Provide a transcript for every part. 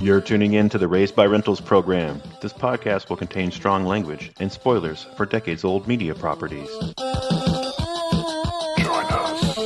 You're tuning in to the Raised by Rentals program. This podcast will contain strong language and spoilers for decades-old media properties. Join us.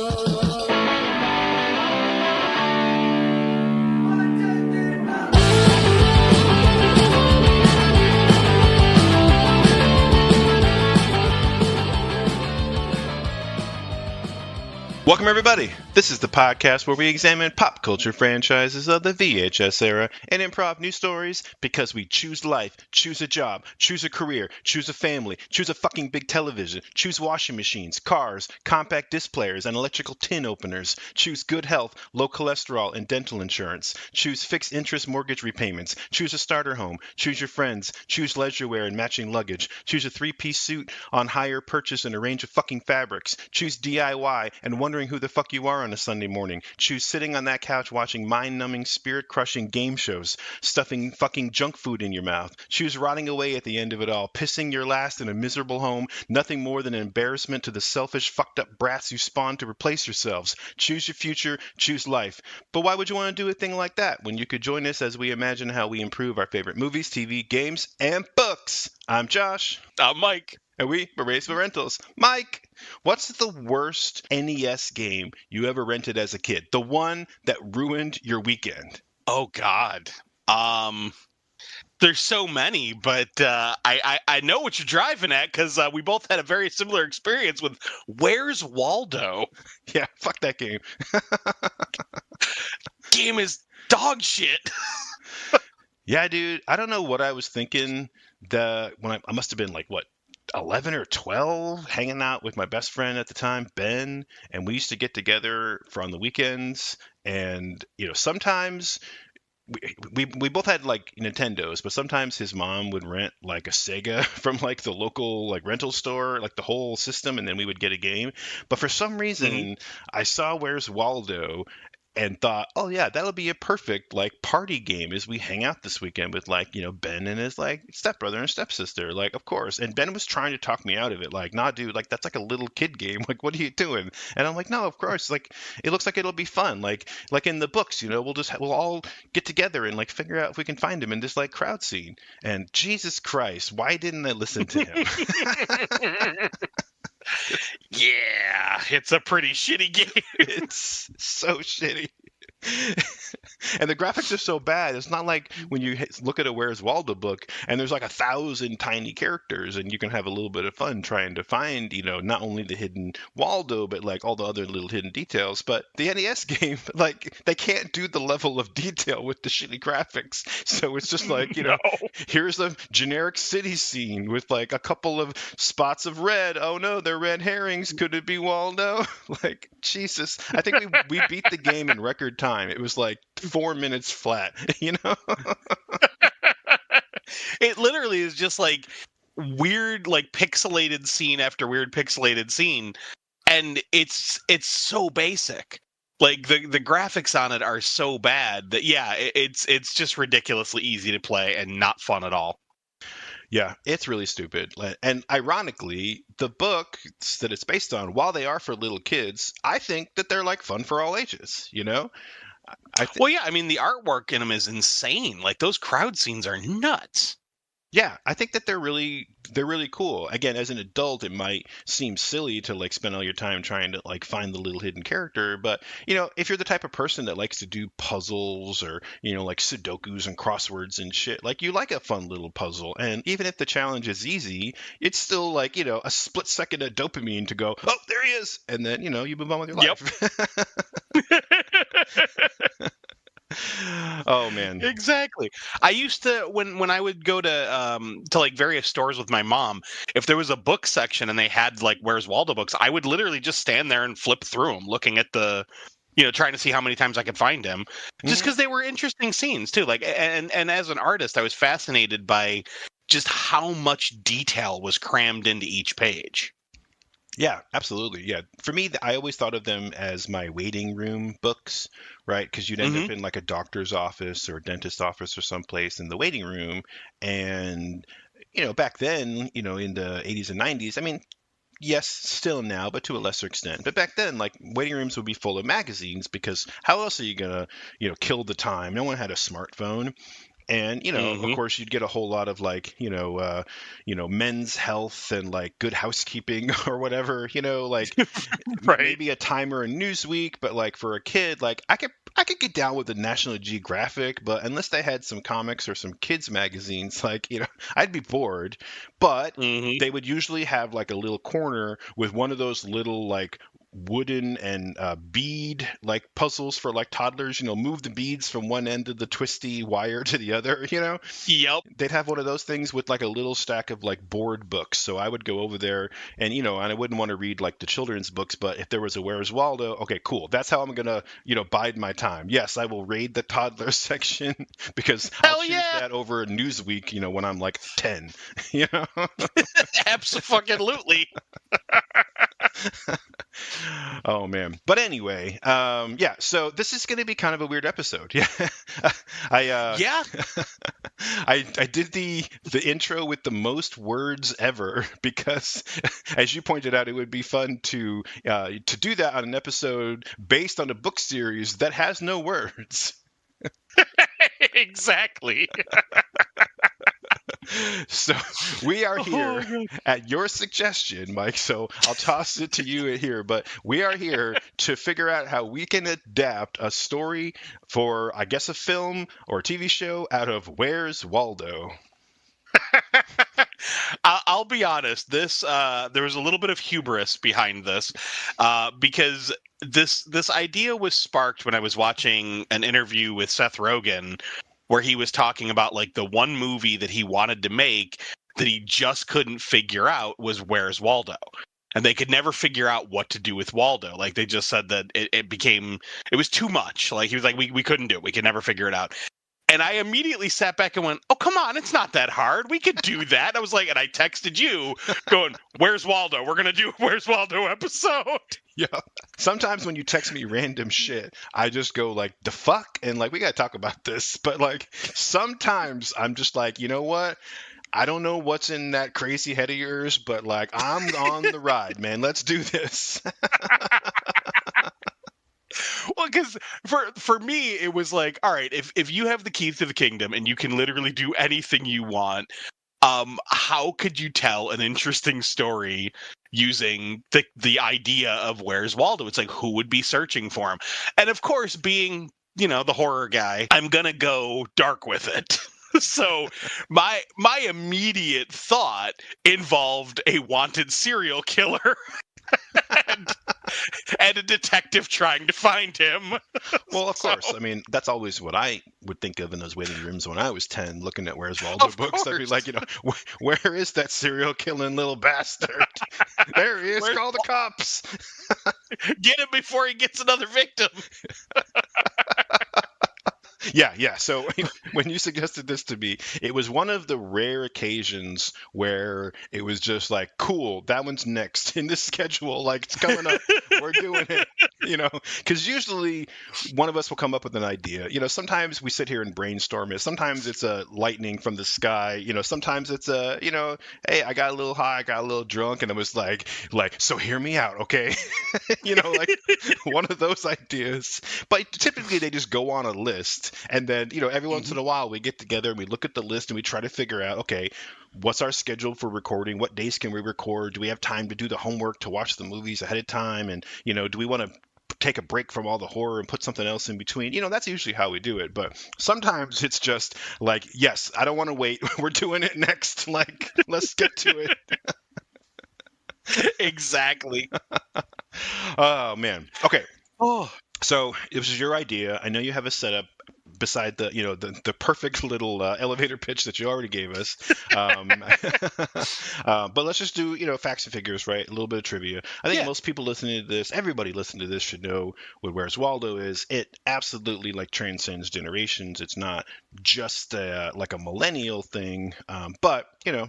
Welcome, everybody. This is the podcast where we examine pop culture franchises of the VHS era and improv new stories because we choose life, choose a job, choose a career, choose a family, choose a fucking big television, choose washing machines, cars, compact disc players, and electrical tin openers, choose good health, low cholesterol, and dental insurance, choose fixed interest mortgage repayments, choose a starter home, choose your friends, choose leisure wear and matching luggage, choose a three-piece suit on hire purchase and a range of fucking fabrics, choose DIY and wondering who the fuck you are on a Sunday morning. Choose sitting on that couch watching mind-numbing, spirit-crushing game shows, stuffing fucking junk food in your mouth. Choose rotting away at the end of it all, pissing your last in a miserable home, nothing more than an embarrassment to the selfish, fucked-up brats you spawned to replace yourselves. Choose your future, choose life. But why would you want to do a thing like that when you could join us as we imagine how we improve our favorite movies, TV, games, and books? I'm Josh. I'm Mike. And we were Raised by Rentals. Mike, what's the worst NES game you ever rented as a kid? The one that ruined your weekend? Oh God. There's so many, but I know what you're driving at because we both had a very similar experience with Where's Waldo? Yeah, fuck that game. Game is dog shit. Yeah, dude. I don't know what I was thinking. I must have been 11 or 12, hanging out with my best friend at the time, Ben, and we used to get together on the weekends. And sometimes we both had Nintendos, but sometimes his mom would rent a Sega from the local rental store, the whole system, and then we would get a game. But for some reason, I saw Where's Waldo and thought, oh yeah, that'll be a perfect party game as we hang out this weekend with Ben and his stepbrother and stepsister, of course. And Ben was trying to talk me out of it, nah, dude, that's a little kid game. What are you doing? And I'm like, no, of course. It looks like it'll be fun. Like in the books, we'll all get together and figure out if we can find him in this crowd scene. And Jesus Christ, why didn't I listen to him? Yeah, it's a pretty shitty game. It's so shitty. And the graphics are so bad. It's not like when you look at a Where's Waldo book and there's 1,000 tiny characters and you can have a little bit of fun trying to find, not only the hidden Waldo, but all the other little hidden details. But the NES game, they can't do the level of detail with the shitty graphics. So it's just here's a generic city scene with a couple of spots of red. Oh no, they're red herrings. Could it be Waldo? Jesus. I think we beat the game in record time. It was 4 minutes flat, It literally is just weird pixelated scene after weird pixelated scene, and it's so basic. The graphics on it are so bad that it's just ridiculously easy to play and not fun at all. Yeah, it's really stupid. And ironically, the books that it's based on, while they are for little kids, I think that they're fun for all ages, Well, yeah, I mean, the artwork in them is insane. Those crowd scenes are nuts. Yeah, I think that they're really cool. Again, as an adult, it might seem silly to spend all your time trying to find the little hidden character. But if you're the type of person that likes to do puzzles or Sudokus and crosswords and shit, you like a fun little puzzle. And even if the challenge is easy, it's still a split second of dopamine to go, oh, there he is, and then you move on with your life. Oh man, exactly. I used to when I would go to various stores with my mom, if there was a book section and they had Where's Waldo books, I would literally just stand there and flip through them, looking at the trying to see how many times I could find him, just because they were interesting scenes too. And as an artist, I was fascinated by just how much detail was crammed into each page. Yeah, absolutely. Yeah. For me, I always thought of them as my waiting room books, right? Because you'd end up in a doctor's office or a dentist office or someplace in the waiting room. And, back then, in the 80s and 90s, I mean, yes, still now, but to a lesser extent. But back then, like waiting rooms would be full of magazines because how else are you gonna, kill the time? No one had a smartphone. And of Hmm. course, you'd get a whole lot of like men's health and like good housekeeping or whatever. Like Right. maybe a timer in Newsweek, but like for a kid, like I could get down with the National Geographic, but unless they had some comics or some kids magazines, like I'd be bored. But Hmm. they would usually have like a little corner with one of those little like wooden and bead like puzzles for like toddlers. Move the beads from one end of the twisty wire to the other. Yep. They'd have one of those things with like a little stack of like board books. So I would go over there and and I wouldn't want to read like the children's books, but if there was a Where's Waldo, okay, cool. That's how I'm gonna, bide my time. Yes, I will raid the toddler section because I'll Hell choose yeah. that over Newsweek, when I'm like 10. You know? Absolutely. Oh man. But anyway, yeah, so this is going to be kind of a weird episode. Yeah. I Yeah. I did the intro with the most words ever because as you pointed out, it would be fun to do that on an episode based on a book series that has no words. Exactly. So we are Oh, here God. at your suggestion, Mike. So I'll toss it to you here. But we are here to figure out how we can adapt a story for, I guess, a film or a TV show out of Where's Waldo? I'll be honest. This there was a little bit of hubris behind this, because this idea was sparked when I was watching an interview with Seth Rogen, where he was talking about like the one movie that he wanted to make that he just couldn't figure out was Where's Waldo. And they could never figure out what to do with Waldo. Like they just said that it was too much. Like he was like, we couldn't do it. We could never figure it out. And I immediately sat back and went, oh, come on, it's not that hard. We could do that. I was like, and I texted you going, Where's Waldo? We're going to do a Where's Waldo episode. Yeah. Sometimes when you text me random shit, I just go like, the fuck? And like, we got to talk about this. But like, sometimes I'm just like, you know what? I don't know what's in that crazy head of yours, but like, I'm on the ride, man. Let's do this. Well, because for me, it was like, all right, if you have the keys to the kingdom and you can literally do anything you want, how could you tell an interesting story using the idea of Where's Waldo? It's like, who would be searching for him? And of course, being the horror guy, I'm gonna go dark with it. So my immediate thought involved a wanted serial killer and, and a detective trying to find him. Well, of course. I mean, that's always what I would think of in those waiting rooms when I was 10, looking at Where's Waldo Of books. I'd be course. like, where is that serial killing little bastard? There he is. Where's Call the cops. Get him before he gets another victim. Yeah. So when you suggested this to me, it was one of the rare occasions where it was just like, cool, that one's next in the schedule. Like, it's coming up. We're doing it. Because usually one of us will come up with an idea. Sometimes we sit here and brainstorm it. Sometimes it's a lightning from the sky. Sometimes it's hey, I got a little high, I got a little drunk, and it was like, so hear me out, okay? Like one of those ideas. But typically they just go on a list. And then, every once in a while we get together and we look at the list and we try to figure out, okay, what's our schedule for recording? What days can we record? Do we have time to do the homework to watch the movies ahead of time? And, do we want to take a break from all the horror and put something else in between? That's usually how we do it. But sometimes it's just like, yes, I don't want to wait. We're doing it next. Like, let's get to it. Exactly. Oh, man. Okay. Oh. So it was your idea. I know you have a setup beside the the perfect little elevator pitch that you already gave us. But let's just do facts and figures, right? A little bit of trivia. I think most people listening to this, everybody listening to this, should know what Where's Waldo is. It absolutely like transcends generations. It's not just like a millennial thing, but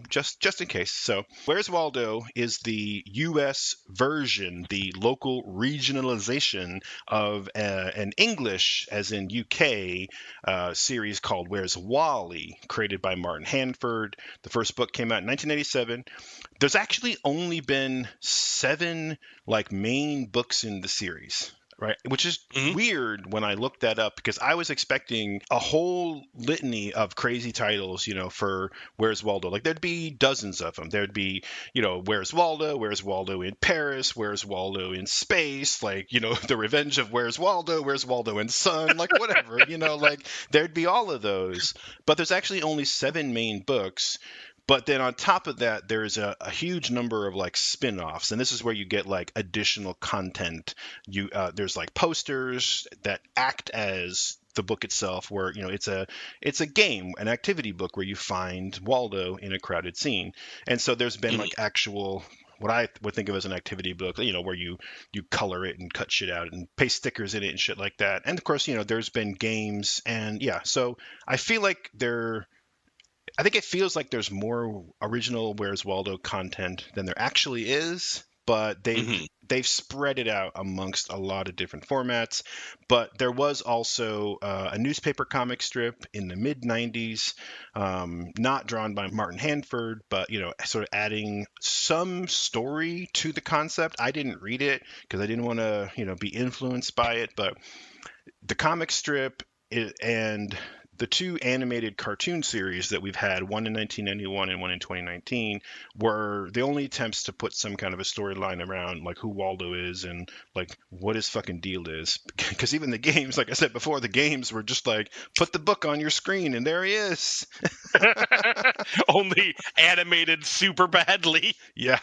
just in case. So, Where's Waldo is the U.S. version, the local regionalization of an English, as in UK, series called Where's Wally, created by Martin Handford. The first book came out in 1987. There's actually only been 7 main books in the series. Right, which is weird when I looked that up because I was expecting a whole litany of crazy titles, for Where's Waldo. Like there'd be dozens of them. There'd be, Where's Waldo? Where's Waldo in Paris? Where's Waldo in space? The Revenge of Where's Waldo? Where's Waldo in Sun? Whatever, there'd be all of those. But there's actually only 7 main books. But then on top of that, there's a huge number of spin-offs, and this is where you get additional content. There's posters that act as the book itself, where it's a game, an activity book where you find Waldo in a crowded scene. And so there's been actual what I would think of as an activity book, where you color it and cut shit out and paste stickers in it and shit like that. And of course, there's been games, and so I feel like I think it feels like there's more original Where's Waldo content than there actually is, but they've spread it out amongst a lot of different formats. But there was also a newspaper comic strip in the mid 90s, not drawn by Martin Handford, but sort of adding some story to the concept. I didn't read it because I didn't want to be influenced by it, but the comic strip and the 2 animated cartoon series that we've had, one in 1991 and one in 2019, were the only attempts to put some kind of a storyline around who Waldo is and what his fucking deal is. Because even the games, like I said before, the games were just put the book on your screen and there he is. Only animated super badly. Yeah,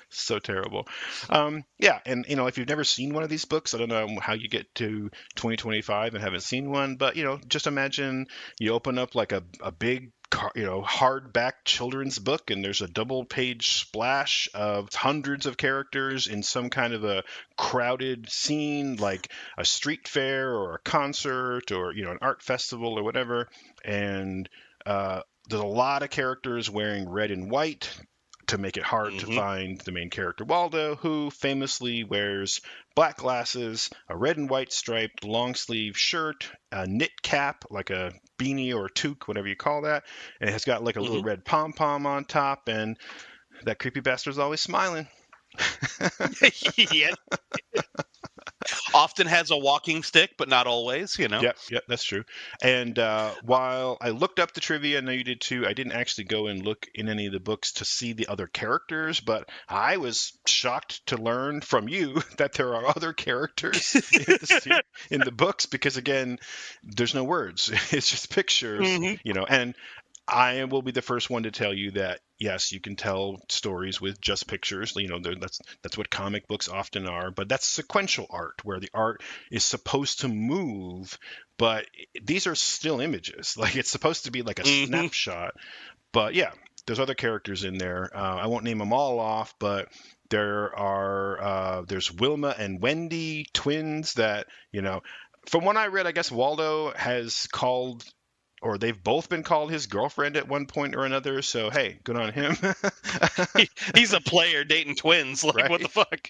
so terrible. Yeah, and if you've never seen one of these books, I don't know how you get to 2025 and haven't seen one, but just imagine you open up a big hardback children's book and there's a double page splash of hundreds of characters in some kind of a crowded scene, like a street fair or a concert or an art festival or whatever. And there's a lot of characters wearing red and white to make it hard to find the main character, Waldo, who famously wears black glasses, a red and white striped long sleeve shirt, a knit cap, like a beanie or a toque, whatever you call that. And it has got a little red pom-pom on top, and that creepy bastard's always smiling. Yeah. Often has a walking stick, but not always, Yep, that's true. And while I looked up the trivia, I know you did too, I didn't actually go and look in any of the books to see the other characters, but I was shocked to learn from you that there are other characters in the books, because again, there's no words. It's just pictures, and I will be the first one to tell you that yes, you can tell stories with just pictures. That's what comic books often are, but that's sequential art, where the art is supposed to move, but these are still images. It's supposed to be like a snapshot. But yeah, there's other characters in there. I won't name them all off, but there's Wilma and Wendy, twins that, from what I read, I guess Waldo has called, or they've both been called, his girlfriend at one point or another. So, hey, good on him. He's a player dating twins. Right? What the fuck?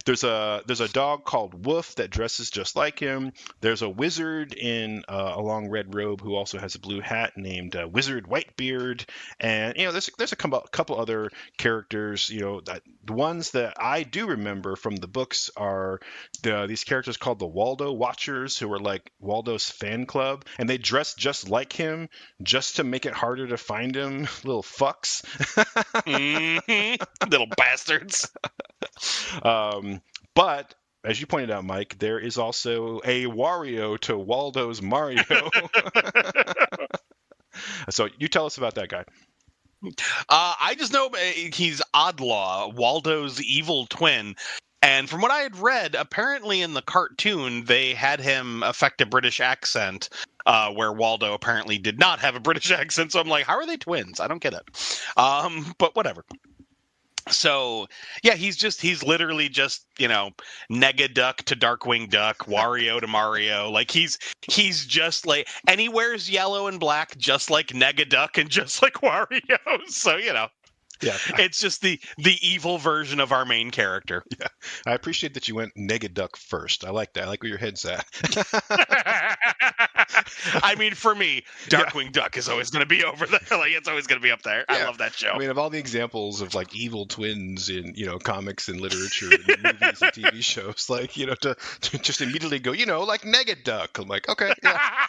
There's a dog called Woof that dresses just like him. There's a wizard in a long red robe who also has a blue hat named Wizard Whitebeard. And, there's a couple other characters, that the ones that I do remember from the books are these characters called the Waldo Watchers, who are like Waldo's fan club. And they dress just like him just to make it harder to find him. Little fucks. Little bastards. But as you pointed out, Mike, there is also a Wario to Waldo's Mario. So you tell us about that guy. I just know he's Oddlaw, Waldo's evil twin. And from what I had read, apparently in the cartoon, they had him affect a British accent, where Waldo apparently did not have a British accent. So I'm like, how are they twins? I don't get it. But whatever. So yeah, he's literally just, Negaduck to Darkwing Duck, Wario to Mario. Like he's just like, and he wears yellow and black just like Negaduck and just like Wario. So Yeah, it's just the evil version of our main character. yeah. I appreciate that you went Negaduck first. I like that. I like where your head's at. I mean, for me, Yeah. Darkwing Duck is always going to be over there. Like, it's always going to be up there. I Yeah. love that show. I mean, of all the examples of like evil twins in comics and literature and movies and TV shows, like to just immediately go like Negaduck. I'm like, okay, yeah,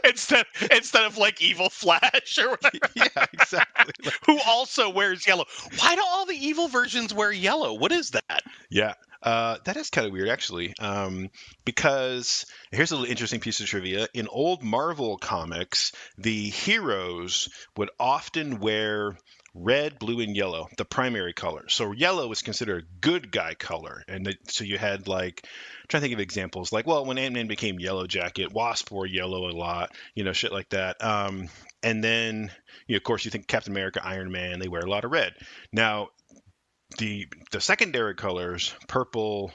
instead of like Evil Flash or whatever, yeah, exactly. Like, who also wears yellow. Why do all the evil versions wear yellow? What is that? yeah. That is kind of weird, actually, because here's a little interesting piece of trivia. In old Marvel comics, the heroes would often wear red, blue, and yellow, the primary color. So yellow was considered a good guy color. And so you had like, I'm trying to think of examples, like, well, when Ant-Man became Yellow Jacket, Wasp wore yellow a lot, shit like that. And then, of course, you think Captain America, Iron Man, they wear a lot of red. Now, the secondary colors, purple,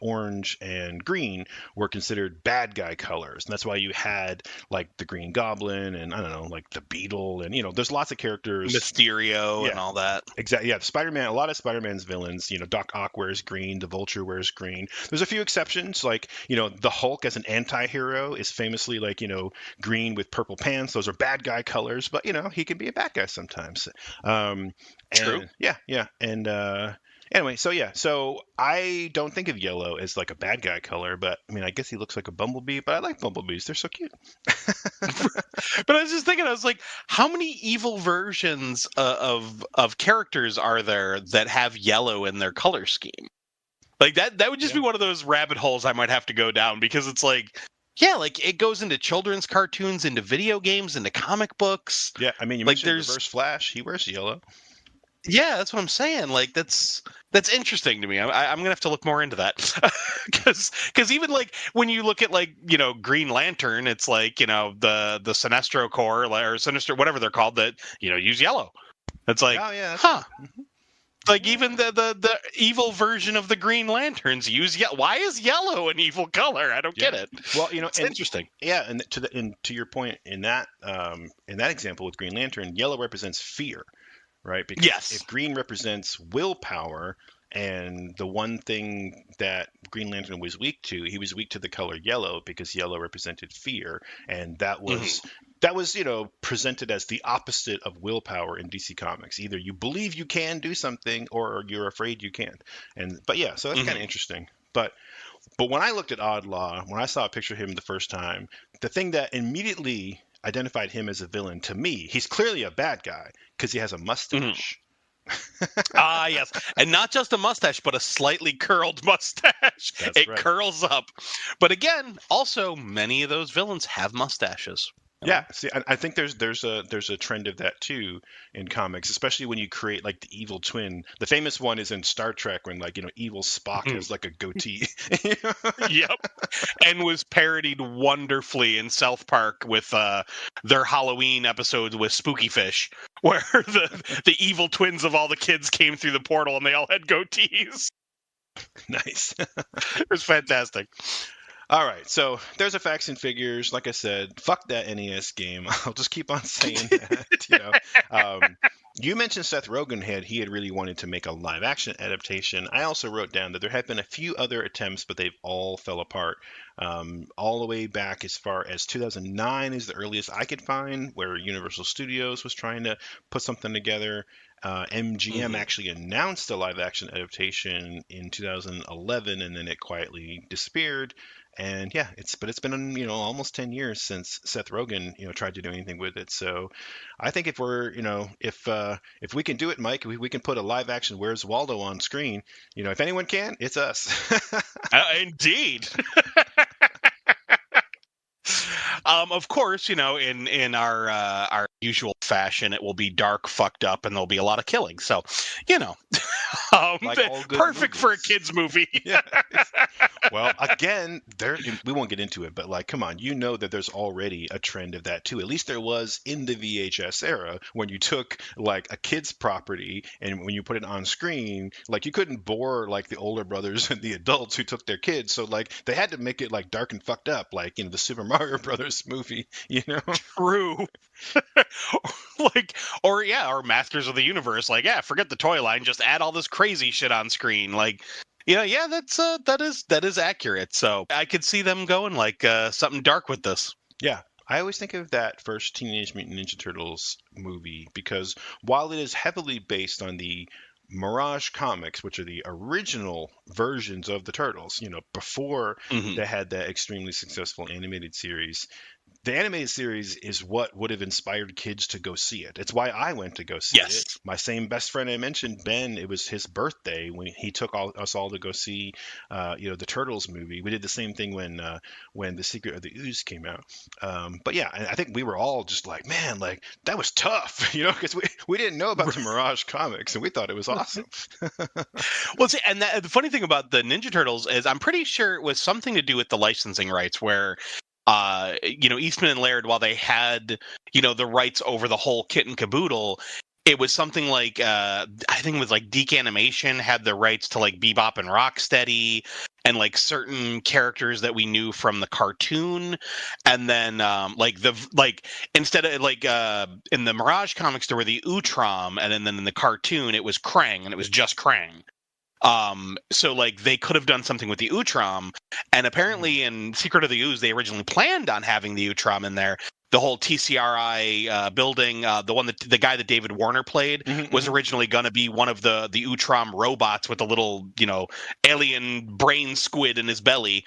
orange, and green, were considered bad guy colors, and that's why you had like the Green Goblin and I don't know, like the Beetle, and there's lots of characters, Mysterio and all that. Exactly. Yeah, Spider-Man. A lot of Spider-Man's villains. Doc Ock wears green. The Vulture wears green. There's a few exceptions, like the Hulk as an anti-hero is famously like green with purple pants. Those are bad guy colors, but he can be a bad guy sometimes. True. Yeah. And anyway, so I don't think of yellow as like a bad guy color, but I mean, I guess he looks like a bumblebee. But I like bumblebees; they're so cute. But I was just thinking, I was like, how many evil versions of characters are there that have yellow in their color scheme? Like that would just be one of those rabbit holes I might have to go down, because it's like, yeah, like it goes into children's cartoons, into video games, into comic books. Yeah, I mean, you Like, mentioned there's Reverse Flash; he wears yellow. Yeah, that's what I'm saying. Like that's interesting to me. I'm gonna have to look more into that, because even like when you look at like Green Lantern, it's like the Sinestro Corps or Sinister, whatever they're called, that use yellow. It's like, Oh yeah, huh. Like even the evil version of the Green Lanterns use yellow. Why is yellow an evil color? I don't get it. Well, it's interesting. Yeah, and to your point in that example with Green Lantern, yellow represents fear, right? Because Yes. if green represents willpower, and the one thing that Green Lantern was weak to, he was weak to the color yellow because yellow represented fear, and that was presented as the opposite of willpower in DC Comics. Either you believe you can do something, or you're afraid you can't. But yeah, so that's kind of interesting. But when I looked at Odd Law, when I saw a picture of him the first time, the thing that immediately identified him as a villain to me, he's clearly a bad guy because he has a mustache. Yes, and not just a mustache, but a slightly curled mustache. It curls up. But again, also many of those villains have mustaches. Yeah, see, I think there's a trend of that too in comics, especially when you create like the evil twin. The famous one is in Star Trek when like evil Spock has like a goatee. Yep, and was parodied wonderfully in South Park with their Halloween episodes with Spooky Fish, where the evil twins of all the kids came through the portal and they all had goatees. Nice. It was fantastic. All right, so there's a facts and figures. Like I said, fuck that NES game. I'll just keep on saying that. You mentioned Seth Rogen he had really wanted to make a live action adaptation. I also wrote down that there have been a few other attempts, but they've all fell apart. All the way back as far as 2009 is the earliest I could find, where Universal Studios was trying to put something together. MGM actually announced a live action adaptation in 2011, and then it quietly disappeared. And yeah, it's been almost 10 years since Seth Rogen tried to do anything with it. So I think if we're if we can do it, Mike, we can put a live action Where's Waldo on screen. If anyone can, it's us. Indeed. Of course, in our usual fashion, it will be dark, fucked up, and there'll be a lot of killing. So, Like all good Perfect for a movies. kids movie. Yeah. Well, again, we won't get into it, but like, come on, you know that there's already a trend of that too. At least there was in the VHS era when you took like a kid's property and when you put it on screen, like you couldn't bore like the older brothers and the adults who took their kids. So like they had to make it like dark and fucked up, like the Super Mario Brothers movie, you know? True. Like, or Masters of the Universe. Like, yeah, forget the toy line. Just add all this crazy shit on screen. Like, yeah, that is accurate. So I could see them going like something dark with this. Yeah. I always think of that first Teenage Mutant Ninja Turtles movie because while it is heavily based on the Mirage comics, which are the original versions of the Turtles, before Mhm. they had that extremely successful animated series, the animated series is what would have inspired kids to go see it. It's why I went to go see Yes. it. My same best friend I mentioned, Ben, it was his birthday when he took us all to go see, the Turtles movie. We did the same thing when The Secret of the Ooze came out. But yeah, I think we were all just like, man, like that was tough, because we didn't know about the Mirage comics and we thought it was awesome. Well, see, and the funny thing about the Ninja Turtles is I'm pretty sure it was something to do with the licensing rights where Eastman and Laird, while they had, the rights over the whole kit and caboodle, it was something like, I think it was like Deke Animation had the rights to like Bebop and Rocksteady and like certain characters that we knew from the cartoon. And then, instead of like, in the Mirage comics, there were the Utrom, and then in the cartoon, it was Krang, and it was just Krang. So like they could have done something with the Utrom, and apparently in Secret of the Ooze they originally planned on having the Utrom in there. The whole TCRI building, the guy that David Warner played was originally going to be one of the Utrom robots with a little alien brain squid in his belly,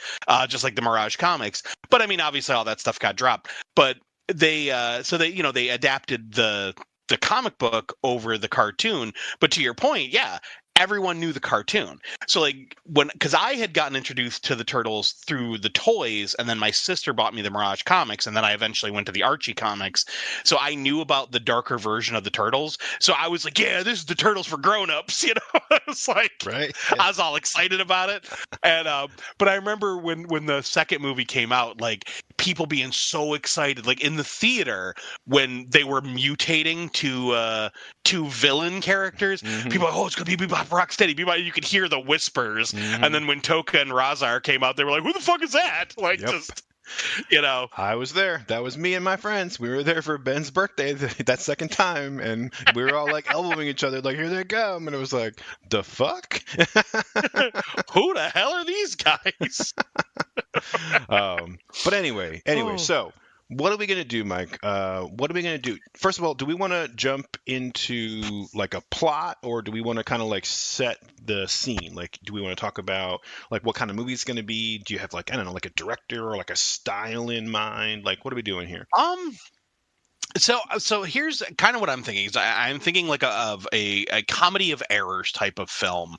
just like the Mirage comics. But I mean, obviously all that stuff got dropped. But they they adapted the comic book over the cartoon. But to your point, yeah, everyone knew the cartoon. So like because I had gotten introduced to the Turtles through the toys, and then my sister bought me the Mirage comics, and then I eventually went to the Archie comics. So I knew about the darker version of the Turtles. So I was like, yeah, this is the Turtles for grown-ups, It's like, Right? Yeah. I was all excited about it. And but I remember when the second movie came out, like people being so excited, like in the theater when they were mutating to villain characters. People are like, oh, it's gonna be Bebop Rocksteady. Bebop, you could hear the whispers. And then when Toka and Razar came out, they were like, who the fuck is that? Like, Yep. just, I was there. That was me and my friends. We were there for Ben's birthday that second time, and we were all like elbowing each other, like, here they come. And it was like, the fuck? Who the hell are these guys? But anyway, so what are we going to do, Mike? What are we going to do? First of all, do we want to jump into like a plot, or do we want to kind of like set the scene? Like, do we want to talk about like what kind of movie it's going to be? Do you have like, I don't know, like a director or like a style in mind? Like, what are we doing here? So here's kind of what I'm thinking. I'm thinking like of a comedy of errors type of film.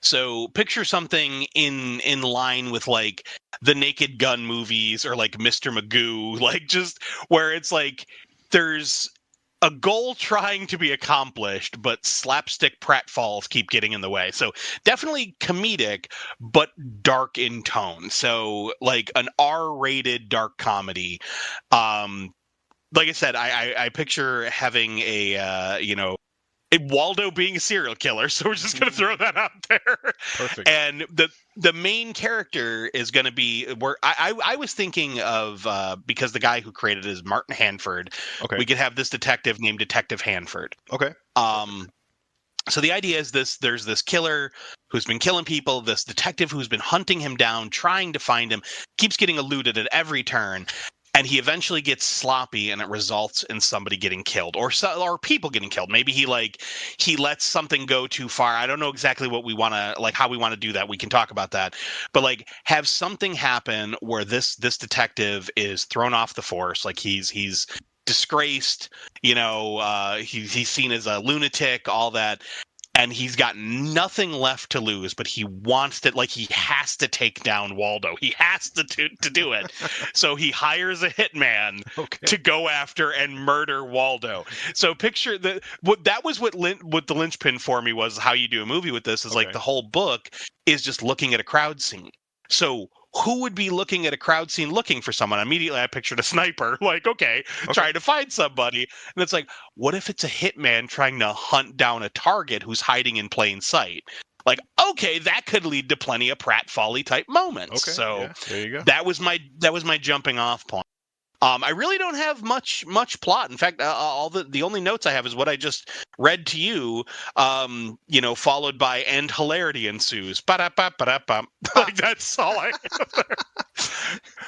So picture something in line with like the Naked Gun movies or like Mr. Magoo, like just where it's like there's a goal trying to be accomplished, but slapstick pratfalls keep getting in the way. So definitely comedic, but dark in tone. So like an R-rated dark comedy. Like I said, I picture having a Waldo being a serial killer, so we're just gonna throw that out there. Perfect. And the main character is gonna be where I was thinking of because the guy who created it is Martin Hanford. Okay. We could have this detective named Detective Hanford. Okay. So the idea is there's this killer who's been killing people, this detective who's been hunting him down, trying to find him, keeps getting eluded at every turn. And he eventually gets sloppy, and it results in somebody getting killed, or people getting killed. Maybe he lets something go too far. I don't know exactly what we want to how we want to do that. We can talk about that, but like have something happen where this detective is thrown off the force, like he's disgraced. He's seen as a lunatic, all that. and he's got nothing left to lose, but he wants to, like, he has to take down Waldo. He has to do it. So he hires a hitman to go after and murder Waldo. So picture that was what the linchpin for me was how you do a movie with this is like the whole book is just looking at a crowd scene. So who would be looking at a crowd scene looking for someone? Immediately I pictured a sniper, like, trying to find somebody. And it's like, what if it's a hitman trying to hunt down a target who's hiding in plain sight? Like, okay, that could lead to plenty of pratfally type moments. So there you go. that was my jumping off point. I really don't have much plot. In fact, all the only notes I have is what I just read to you. Followed by "and hilarity ensues." Ba-da-ba-ba-da-ba. Like that's all I have.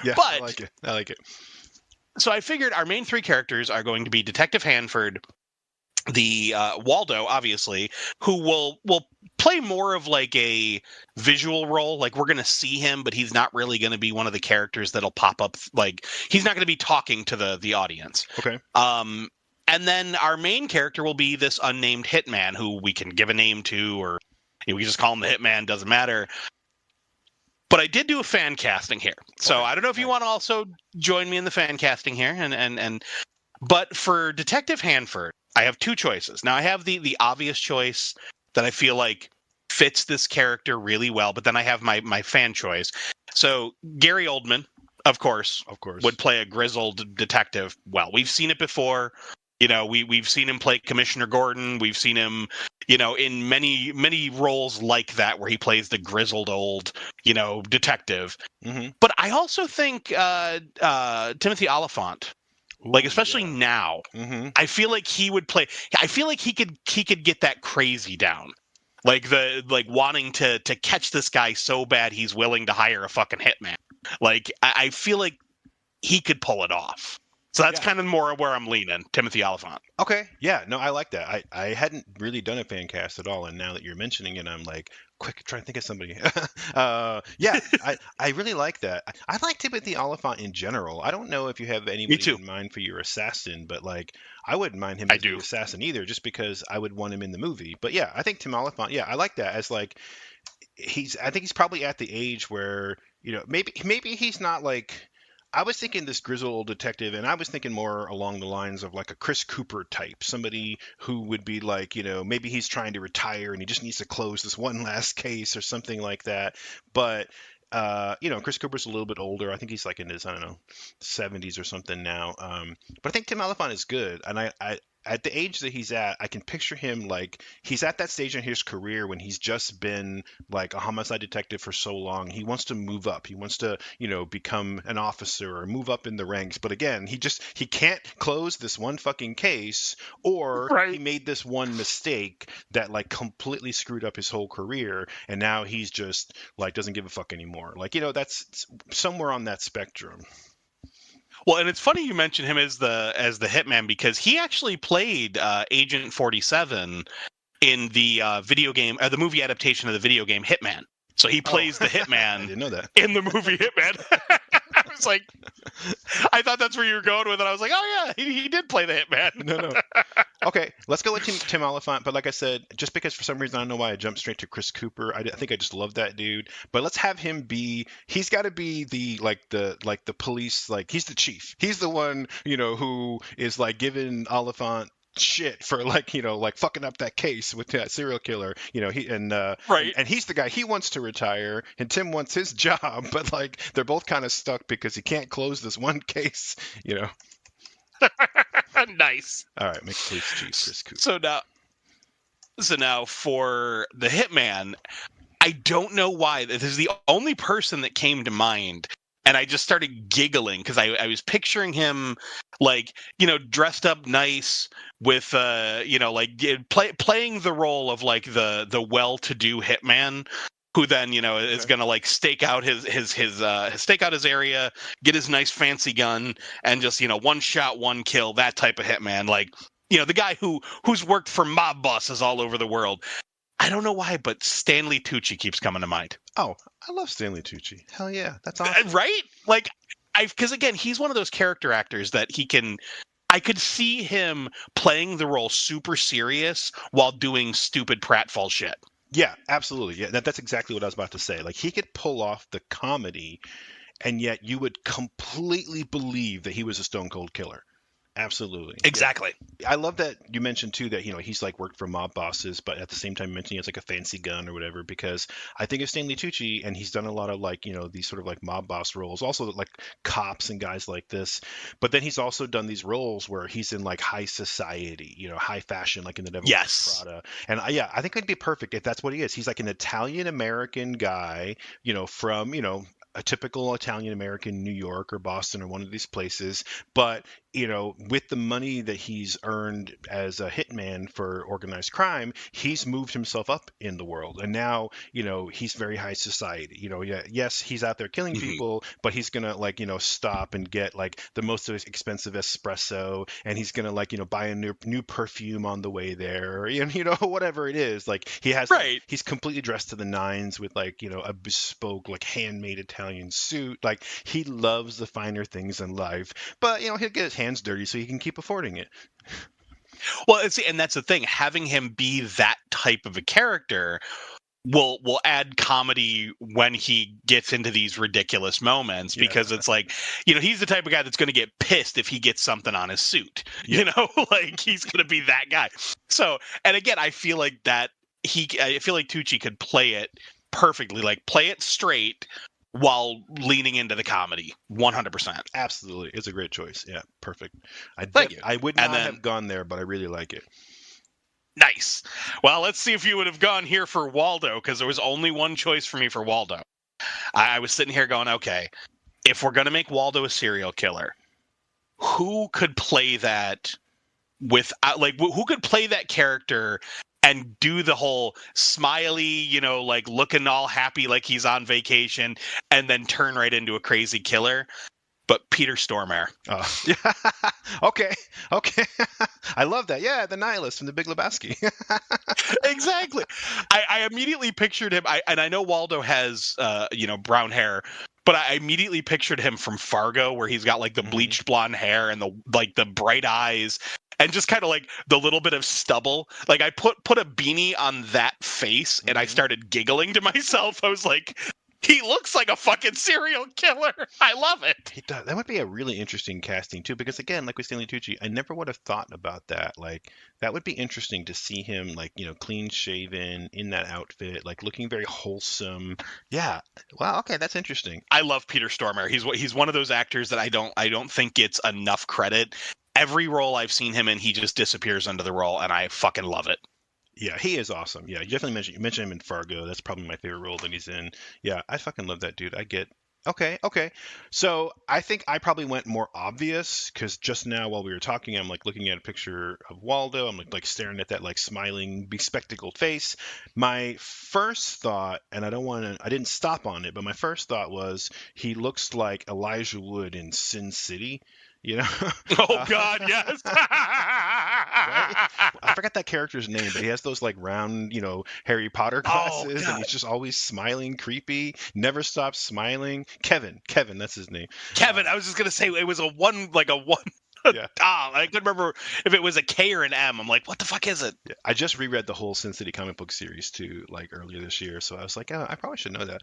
Yeah, but I like it. So I figured our main three characters are going to be Detective Hanford, the Waldo, obviously, who will play more of like a visual role. Like we're going to see him, but he's not really going to be one of the characters that'll pop up. Like he's not going to be talking to the audience. Okay. And then our main character will be this unnamed hitman who we can give a name to, or we can just call him the hitman. Doesn't matter. But I did do a fan casting here, so I don't know if you want to also join me in the fan casting here. But for Detective Hanford, I have two choices. Now I have the obvious choice that I feel like fits this character really well, but then I have my fan choice. So Gary Oldman, of course, would play a grizzled detective. Well, we've seen it before. We've seen him play Commissioner Gordon. We've seen him, in many roles like that where he plays the grizzled old, detective. Mm-hmm. But I also think Timothy Olyphant, especially now, I feel like he would play. I feel like he could get that crazy down, like wanting to catch this guy so bad he's willing to hire a fucking hitman. Like I feel like he could pull it off. So that's kind of more where I'm leaning, Timothy Olyphant. Okay, yeah, no, I like that. I hadn't really done a fan cast at all, and now that you're mentioning it, I'm like, quick, trying to think of somebody. I really like that. I like Timothy Olyphant in general. I don't know if you have anybody in mind for your assassin, but like, I wouldn't mind him as the assassin either, just because I would want him in the movie. But yeah, I think Tim Olyphant, I like that as like, I think he's probably at the age where, maybe he's not like, I was thinking this grizzled old detective, and I was thinking more along the lines of like a Chris Cooper type, somebody who would be like, maybe he's trying to retire and he just needs to close this one last case or something like that. But, Chris Cooper's a little bit older. I think he's like in his, 70s or something now. But I think Tim Olyphant is good. And I at the age that he's at, I can picture him like he's at that stage in his career when he's just been like a homicide detective for so long. He wants to move up. He wants to, become an officer or move up in the ranks. But again, he can't close this one fucking case, or he made this one mistake that like completely screwed up his whole career. And now he's just like doesn't give a fuck anymore. Like, that's somewhere on that spectrum. Well, and it's funny you mentioned him as the hitman because he actually played Agent 47 in the video game, the movie adaptation of the video game Hitman. So he plays the hitman. I didn't know that. In the movie Hitman. I was like, I thought that's where you were going with it. I was like, oh yeah, he did play the hitman. No. Okay, let's go with Tim Olyphant. But like I said, just because for some reason I don't know why I jumped straight to Chris Cooper. I think I just love that dude. But let's have him be. He's got to be the police. Like he's the chief. He's the one who is like giving Olyphant shit for like fucking up that case with that serial killer, and he's the guy, he wants to retire and Tim wants his job, but like they're both kind of stuck because he can't close this one case. Nice. All right, make police chief Chris Cooper. So now for the hitman, I don't know why this is the only person that came to mind. And I just started giggling because I was picturing him like, dressed up nice with, playing the role of like the well-to-do hitman who then, is going to like stake out his area, get his nice fancy gun and just, one shot, one kill, that type of hitman. Like, the guy who's worked for mob bosses all over the world. I don't know why, but Stanley Tucci keeps coming to mind. Oh, I love Stanley Tucci. Hell yeah, that's awesome. Right? Like, because again, he's one of those character actors that he can. I could see him playing the role super serious while doing stupid pratfall shit. Yeah, absolutely. Yeah, that's exactly what I was about to say. Like he could pull off the comedy, and yet you would completely believe that he was a stone cold killer. Absolutely. Yeah. Exactly. I love that you mentioned too that he's like worked for mob bosses, but at the same time mentioning it's like a fancy gun or whatever. Because I think of Stanley Tucci, and he's done a lot of like these sort of like mob boss roles, also like cops and guys like this. But then he's also done these roles where he's in like high society, high fashion, like in The Devil Wears Prada. And yeah, I think it'd be perfect if that's what he is. He's like an Italian American guy, from a typical Italian American New York or Boston or one of these places, but with the money that he's earned as a hitman for organized crime, he's moved himself up in the world, and now he's very high society. Yeah, yes, he's out there killing people, but he's gonna like stop and get like the most expensive espresso, and he's gonna like buy a new perfume on the way there, whatever it is. Like he has, right. He's completely dressed to the nines with like a bespoke like handmade Italian suit. Like he loves the finer things in life, but he'll get his hands dirty so he can keep affording it. Well, and that's the thing. Having him be that type of a character will add comedy when he gets into these ridiculous moments, because it's like, he's the type of guy that's going to get pissed if he gets something on his suit. Like he's going to be that guy. So, and again, I feel like Tucci could play it perfectly, like play it straight while leaning into the comedy 100%. Absolutely. It's a great choice. Yeah, perfect. Thank you. I would not have gone there, but I really like it. Nice. Well, let's see if you would have gone here for Waldo, because there was only one choice for me for Waldo. I was sitting here going, okay, if we're going to make Waldo a serial killer, who could play that without, like, who could play that character and do the whole smiley, like looking all happy like he's on vacation, and then turn right into a crazy killer? But Peter Stormare. Oh. Okay. I love that. Yeah, the nihilist from The Big Lebowski. Exactly. I immediately pictured him. And I know Waldo has, brown hair, but I immediately pictured him from Fargo, where he's got like the bleached blonde hair and the bright eyes, and just kind of like the little bit of stubble. Like I put a beanie on that face, and I started giggling to myself. I was like, he looks like a fucking serial killer. I love it. He does. That would be a really interesting casting too, because again, like with Stanley Tucci, I never would have thought about that. Like that would be interesting to see him like, clean shaven in that outfit, like looking very wholesome. Yeah. Wow. Okay, that's interesting. I love Peter Stormare. He's one of those actors that I don't think gets enough credit. Every role I've seen him in, he just disappears under the role, and I fucking love it. Yeah, he is awesome. Yeah, you mentioned him in Fargo. That's probably my favorite role that he's in. Yeah, I fucking love that dude. I get. Okay. So I think I probably went more obvious, because just now while we were talking, I'm like looking at a picture of Waldo. I'm like staring at that like smiling, bespectacled face. My first thought, and I didn't stop on it, but my first thought was he looks like Elijah Wood in Sin City. Oh God, yes. Right? I forgot that character's name, but he has those like round, Harry Potter glasses, and he's just always smiling, creepy, never stops smiling. Kevin, that's his name. Kevin, I was just gonna say it was a one. Yeah. I couldn't remember if it was a K or an M. I'm like, what the fuck is it? Yeah. I just reread the whole Sin City comic book series too, like earlier this year, so I was like, oh, I probably should know that.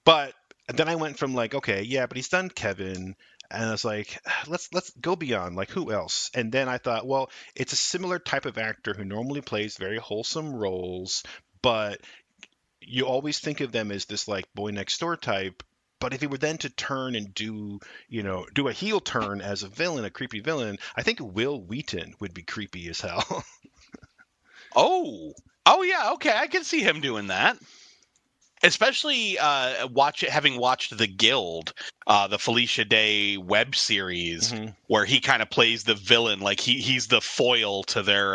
But then I went from like, okay, yeah, but he's done Kevin. And I was like, let's go beyond, like, who else? And then I thought, well, it's a similar type of actor who normally plays very wholesome roles, but you always think of them as this like boy next door type. But if he were then to turn and do a heel turn as a villain, a creepy villain, I think Will Wheaton would be creepy as hell. Oh yeah, okay, I can see him doing that. Especially having watched The Guild, the Felicia Day web series, where he kind of plays the villain, like he's the foil to their,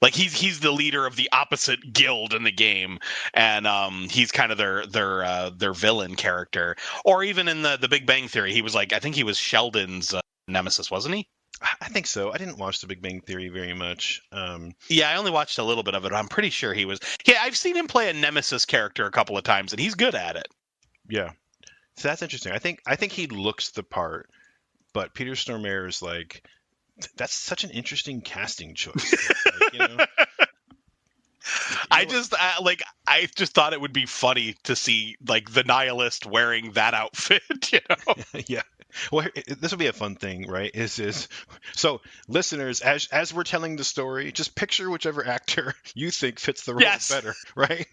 like he's the leader of the opposite guild in the game, and he's kind of their villain character. Or even in the Big Bang Theory, he was like, I think he was Sheldon's nemesis, wasn't he? I think so. I didn't watch The Big Bang Theory very much. Yeah, I only watched a little bit of it. I'm pretty sure he was. Yeah, I've seen him play a nemesis character a couple of times, and he's good at it. Yeah, so that's interesting. I think he looks the part, but Peter Stormare is like, that's such an interesting casting choice. Like, I just thought it would be funny to see like the Nihilist wearing that outfit. yeah. Well, this will be a fun thing, right? Is so listeners, as we're telling the story, just picture whichever actor you think fits the role Yes. better, right?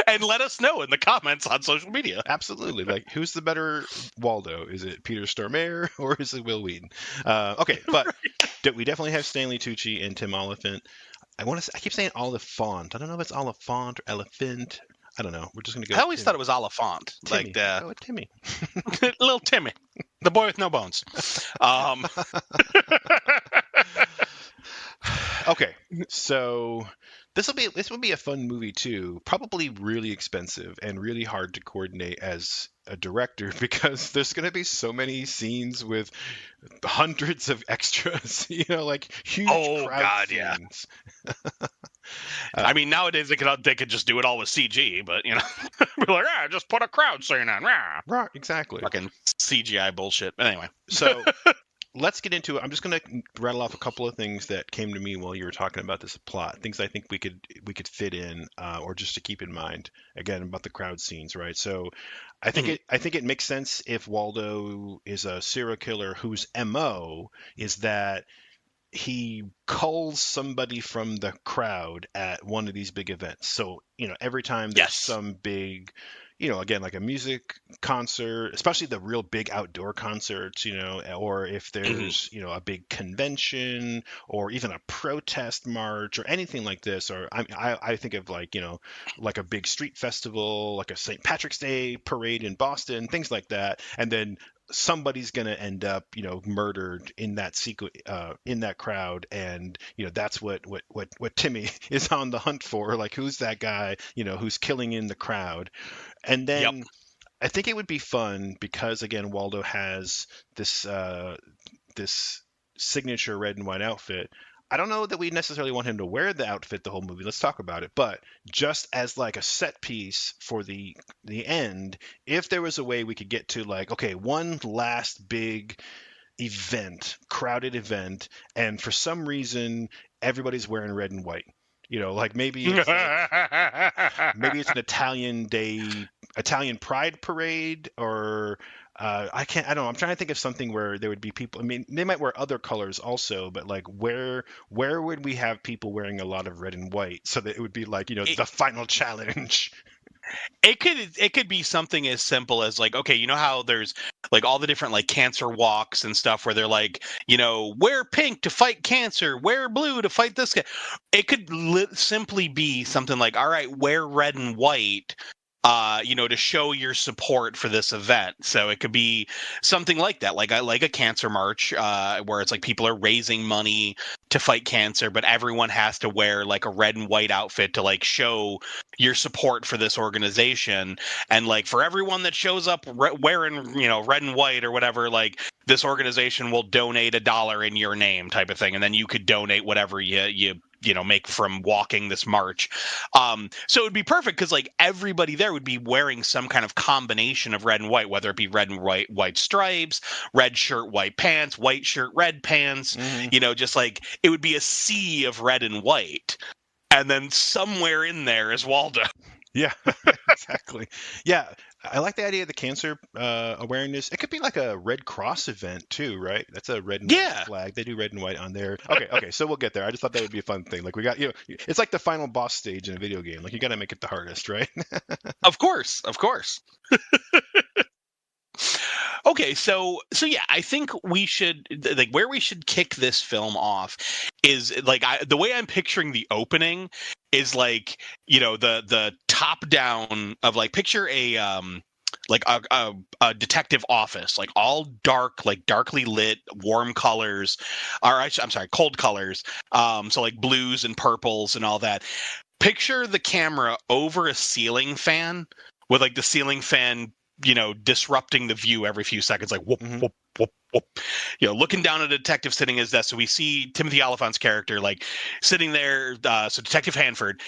And let us know in the comments on social media. Absolutely. Like, who's the better Waldo? Is it Peter Stormare or is it Will Wheaton? Okay, but we definitely have Stanley Tucci and Tim Oliphant. I keep saying Oliphant. I don't know if it's Oliphant or Elephant. I don't know. We're just gonna go. I always thought it was Oliphant, Timmy. like the Go with Timmy. little Timmy, the boy with no bones. Okay, so this will be a fun movie too. Probably really expensive and really hard to coordinate as a director because there's going to be so many scenes with hundreds of extras. Like huge crowd scenes. Yeah. I mean, nowadays they could just do it all with CG, but we're like, just put a crowd scene on. Right, exactly. Fucking CGI bullshit. But anyway, so. Let's get into it. I'm just going to rattle off a couple of things that came to me while you were talking about this plot. Things I think we could fit in, or just to keep in mind. Again, about the crowd scenes, right? So, I think it makes sense if Waldo is a serial killer whose MO is that he culls somebody from the crowd at one of these big events. So, every time there's some big, again, like a music concert, especially the real big outdoor concerts, or if there's, a big convention or even a protest march or anything like this, or I think of like, like a big street festival, like a St. Patrick's Day parade in Boston, things like that. And then somebody's going to end up, murdered in that in that crowd. And, that's what Timmy is on the hunt for. Like, who's that guy, who's killing in the crowd? And then I think it would be fun because, again, Waldo has this signature red and white outfit. I don't know that we necessarily want him to wear the outfit the whole movie. Let's talk about it. But just as like a set piece for the end, if there was a way we could get to like, okay, one last big event, crowded event, and for some reason everybody's wearing red and white. Like maybe it's maybe it's an Italian Pride parade, or I don't know. I'm trying to think of something where there would be people. I mean, they might wear other colors also, but like where would we have people wearing a lot of red and white so that it would be like, the final challenge? It could be something as simple as like, okay, how there's like all the different like cancer walks and stuff where they're like, wear pink to fight cancer, wear blue to fight this guy. It could simply be something like, all right, wear red and white, to show your support for this event. So it could be something like that, like a cancer march, where it's like people are raising money to fight cancer, but everyone has to wear like a red and white outfit to like show your support for this organization. And like for everyone that shows up wearing, red and white or whatever, like this organization will donate $1 in your name type of thing. And then you could donate whatever you make from walking this march. So it would be perfect because like everybody there would be wearing some kind of combination of red and white, whether it be red and white stripes, red shirt, white pants, white shirt, red pants, just like it would be a sea of red and white. And then somewhere in there is Waldo. Yeah, exactly. Yeah, I like the idea of the cancer awareness. It could be like a Red Cross event too, right? That's a red and white flag. They do red and white on there. Okay, so we'll get there. I just thought that would be a fun thing. Like we got, it's like the final boss stage in a video game. Like you got to make it the hardest, right? Of course. Okay, so yeah, I think we should like where we should kick this film off is like the way I'm picturing the opening is like the top down of like picture a like a detective office, like all dark, like darkly lit, warm colors, or I'm sorry, cold colors, so like blues and purples and all that. Picture the camera over a ceiling fan with like the ceiling fan disrupting the view every few seconds, like whoop, whoop, whoop, whoop. Looking down at a detective sitting at his desk. So we see Timothy Oliphant's character like sitting there. So Detective Hanford,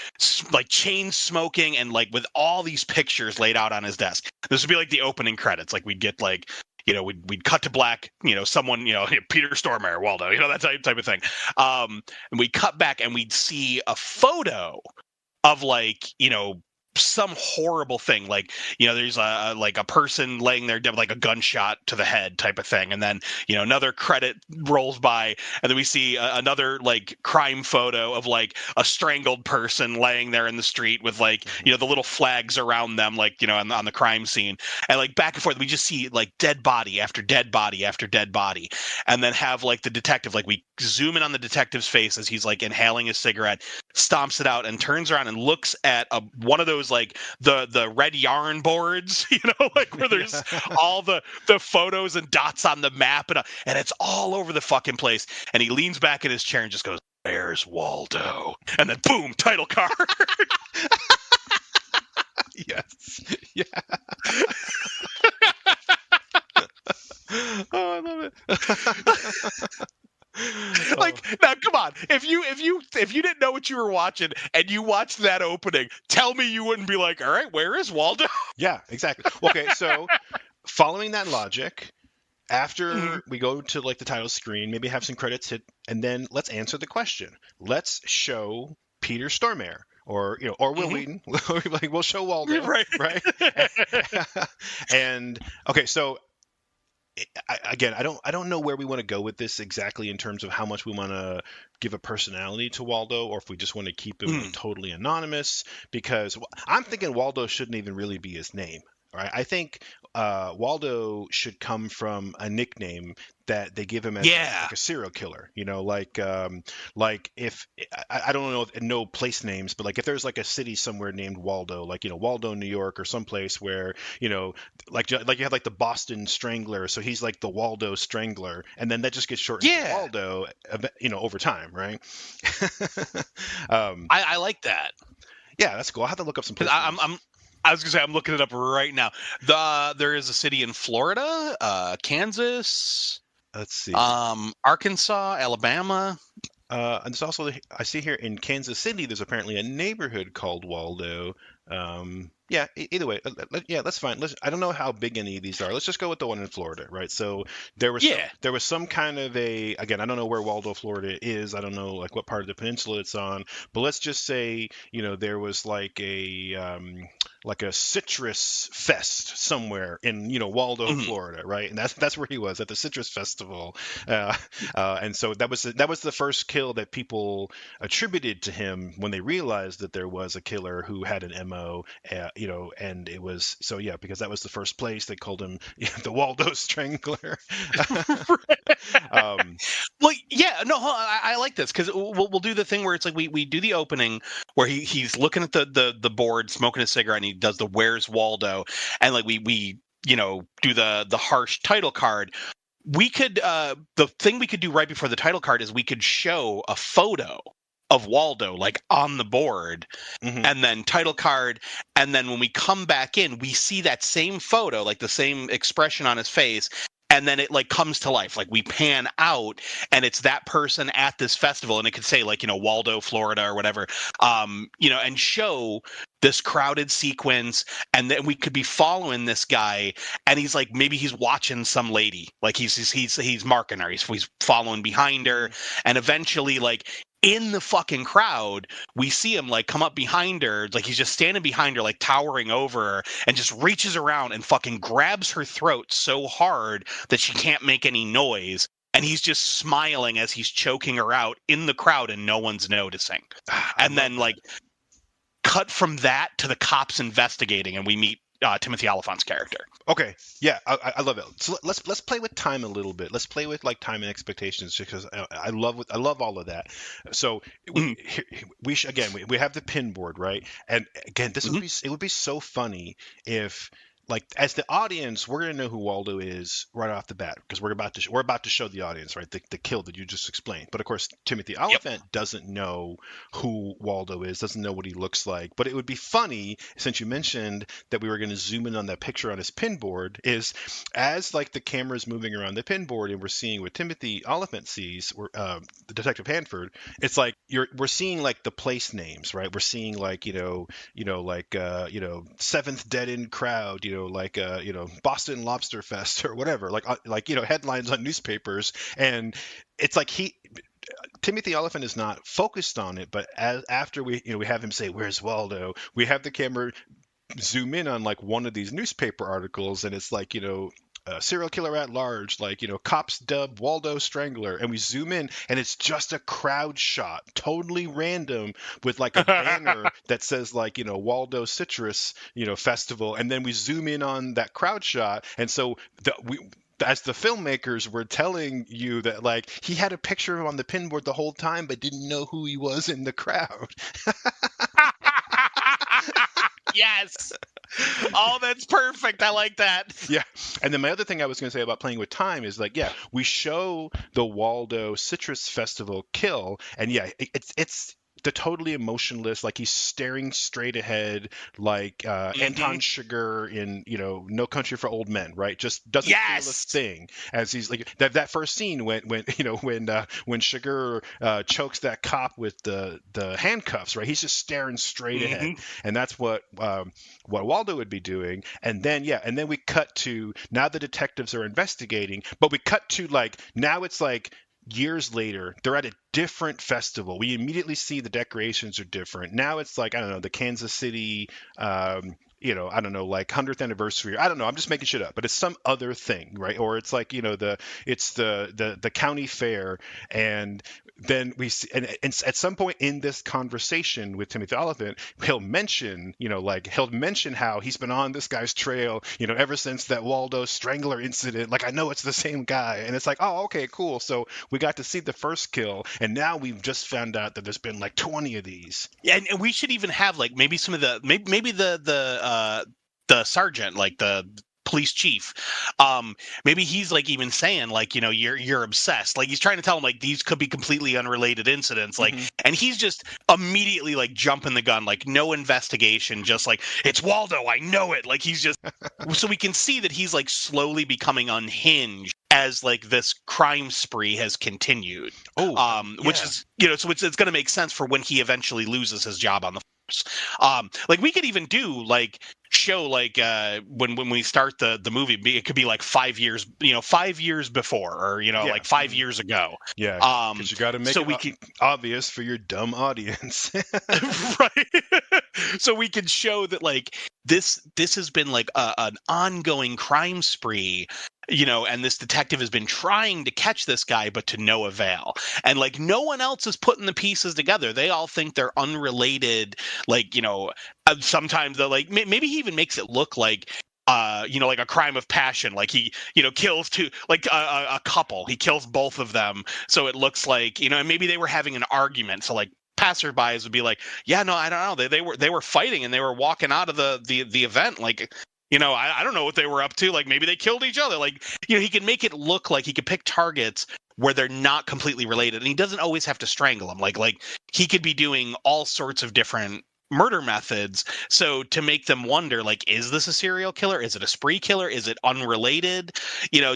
like chain smoking and like with all these pictures laid out on his desk. This would be like the opening credits. Like we'd get like we'd cut to black, someone, Peter Stormare, Waldo, that type of thing. And we'd cut back and we'd see a photo of some horrible thing, there's a person laying there dead, like a gunshot to the head type of thing, and then another credit rolls by, and then we see another crime photo of a strangled person laying there in the street with the little flags around them, on the crime scene, and back and forth we just see dead body after dead body after dead body, and then have the detective, we zoom in on the detective's face as he's inhaling his cigarette, stomps it out, and turns around and looks at one of those the red yarn boards, where there's all the photos and dots on the map, and it's all over the fucking place. And he leans back in his chair and just goes, "Where's Waldo?" And then boom, title card. Yes. Yeah. Oh, I love it. Now come on, if you didn't know what you were watching and you watched that opening, tell me you wouldn't be like, all right, where is Waldo? Yeah, exactly. Okay, so following that logic, after we go to the title screen, maybe have some credits hit, and then let's answer the question. Let's show Peter Stormare. Or Will Wheaton. We'll show Waldo, right? And okay, so I don't know where we want to go with this exactly in terms of how much we want to give a personality to Waldo, or if we just want to keep him totally anonymous. Because I'm thinking Waldo shouldn't even really be his name. Right? I think Waldo should come from a nickname that they give him as a serial killer. If I don't know no place names, but if there's a city somewhere named Waldo, Waldo, New York, or someplace where you have the Boston Strangler, so he's the Waldo Strangler, and then that just gets shortened to Waldo, over time, right? I like that. Yeah, that's cool. I'll have to look up some places. I was gonna say I'm looking it up right now. There is a city in Florida, Kansas. Let's see. Arkansas, Alabama. And there's also I see here in Kansas City. There's apparently a neighborhood called Waldo. Yeah. Either way, yeah, that's fine. I don't know how big any of these are. Let's just go with the one in Florida, right? So there was some kind of again, I don't know where Waldo, Florida is. I don't know what part of the peninsula it's on. But let's just say there was a citrus fest somewhere in Waldo, Florida, right? And that's where he was at the citrus festival. And so that was the first kill that people attributed to him when they realized that there was a killer who had an MO. And it was because that was the first place they called him the Waldo Strangler. I like this because we'll do the thing where it's we do the opening where he's looking at the board, smoking a cigarette, and he does the "Where's Waldo?" and we do the harsh title card. We could the thing we could do right before the title card is we could show a photo of Waldo on the board, and then title card, and then when we come back in we see that same photo, the same expression on his face, and then it comes to life. We pan out and it's that person at this festival, and it could say Waldo, Florida, or whatever, and show this crowded sequence, and then we could be following this guy, and he's maybe he's watching some lady, he's marking her, he's following behind her, and eventually in the fucking crowd, we see him come up behind her, he's just standing behind her, towering over her, and just reaches around and fucking grabs her throat so hard that she can't make any noise. And he's just smiling as he's choking her out in the crowd, and no one's noticing. And then cut from that to the cops investigating, and we meet Timothy Oliphant's character. Okay, yeah, I love it. So let's play with time a little bit. Let's play with time and expectations, because I love all of that. So we have the pin board, right? And again, would be so funny if as the audience, we're going to know who Waldo is right off the bat, because we're about to show the audience, right, the kill that you just explained. But of course, Timothy Oliphant doesn't know who Waldo is, doesn't know what he looks like. But it would be funny, since you mentioned that we were going to zoom in on that picture on his pin board, is as the camera's moving around the pin board and we're seeing what Timothy Oliphant sees, or the Detective Hanford, it's we're seeing the place names, right? We're seeing Seventh Dead End Crowd, Boston Lobster Fest or whatever, headlines on newspapers. And it's like Timothy Oliphant is not focused on it, but after we have him say, "Where's Waldo?" We have the camera zoom in on like one of these newspaper articles, and it's like, serial killer at large, cops dub Waldo Strangler, and we zoom in, and it's just a crowd shot, totally random, with like a banner that says Waldo Citrus, Festival, and then we zoom in on that crowd shot, and so as the filmmakers were telling you that he had a picture of him on the pinboard the whole time, but didn't know who he was in the crowd. Yes. Oh, that's perfect. I like that. Yeah. And then my other thing I was going to say about playing with time is we show the Waldo Citrus Festival kill, and it's the totally emotionless, he's staring straight ahead, Anton Chigurh in No Country for Old Men, right? Just doesn't feel a thing as he's that first scene when Chigurh chokes that cop with the handcuffs, right? He's just staring straight ahead, and that's what Waldo would be doing. And then we cut to, now the detectives are investigating, but we cut to now it's years later, they're at a different festival. We immediately see the decorations are different. Now it's I don't know, the Kansas City, I don't know, 100th anniversary. I don't know. I'm just making shit up, but it's some other thing, right? Or it's it's the county fair, and then we see, and at some point in this conversation with Timothy Oliphant, he'll mention how he's been on this guy's trail, ever since that Waldo Strangler incident. I know it's the same guy, and it's oh, okay, cool. So we got to see the first kill, and now we've just found out that there's been 20 of these. Yeah, and we should even have maybe some of the maybe the sergeant, the police chief, maybe he's even saying you're obsessed, he's trying to tell him these could be completely unrelated incidents, and he's just immediately jumping the gun, no investigation, just it's Waldo, I know it, he's just so we can see that he's slowly becoming unhinged as this crime spree has continued. Which is so it's going to make sense for when he eventually loses his job on the force. We could even do show when we start the movie, it could be 5 years, 5 years before, or 5 years ago. Yeah, because you got to make it obvious for your dumb audience. Right. So we can show that this has been an ongoing crime spree, and this detective has been trying to catch this guy, but to no avail. And no one else is putting the pieces together. They all think they're unrelated. Sometimes maybe he even makes it look like a crime of passion. He, kills two, a couple. He kills both of them. So it looks and maybe they were having an argument. So passerbys would be yeah, no, I don't know. They were fighting, and they were walking out of the event. I don't know what they were up to. Maybe they killed each other. He can make it look like he could pick targets where they're not completely related, and he doesn't always have to strangle them. He could be doing all sorts of different murder methods, so to make them wonder, is this a serial killer? Is it a spree killer? Is it unrelated?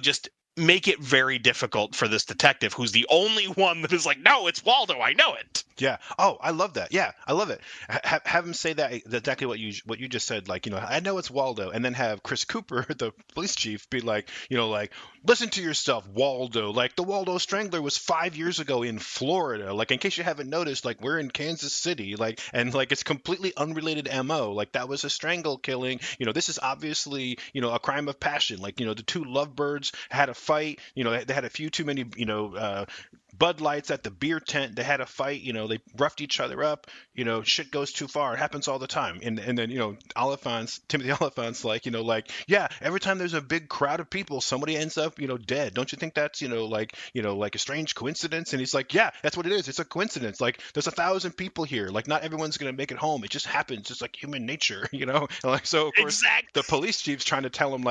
Just make it very difficult for this detective, who's the only one that is no, it's Waldo, I know it. Yeah. Oh, I love that. Yeah, I love it. Have him say that exactly what you just said. I know it's Waldo, and then have Chris Cooper, the police chief, be listen to yourself, Waldo. The Waldo Strangler was 5 years ago in Florida. In case you haven't noticed, we're in Kansas City. And it's completely unrelated MO. That was a strangle killing. This is obviously a crime of passion. The two lovebirds had a fight. They had a few too many Bud Lights at the beer tent. They had a fight. They roughed each other up. Shit goes too far. It happens all the time. And then Timothy Oliphant's yeah, every time there's a big crowd of people, somebody ends up dead. Don't you think that's a strange coincidence? And he's yeah, that's what it is. It's a coincidence. There's 1,000 people here. Not everyone's gonna make it home. It just happens. It's human nature. So of course the police chief's trying to tell him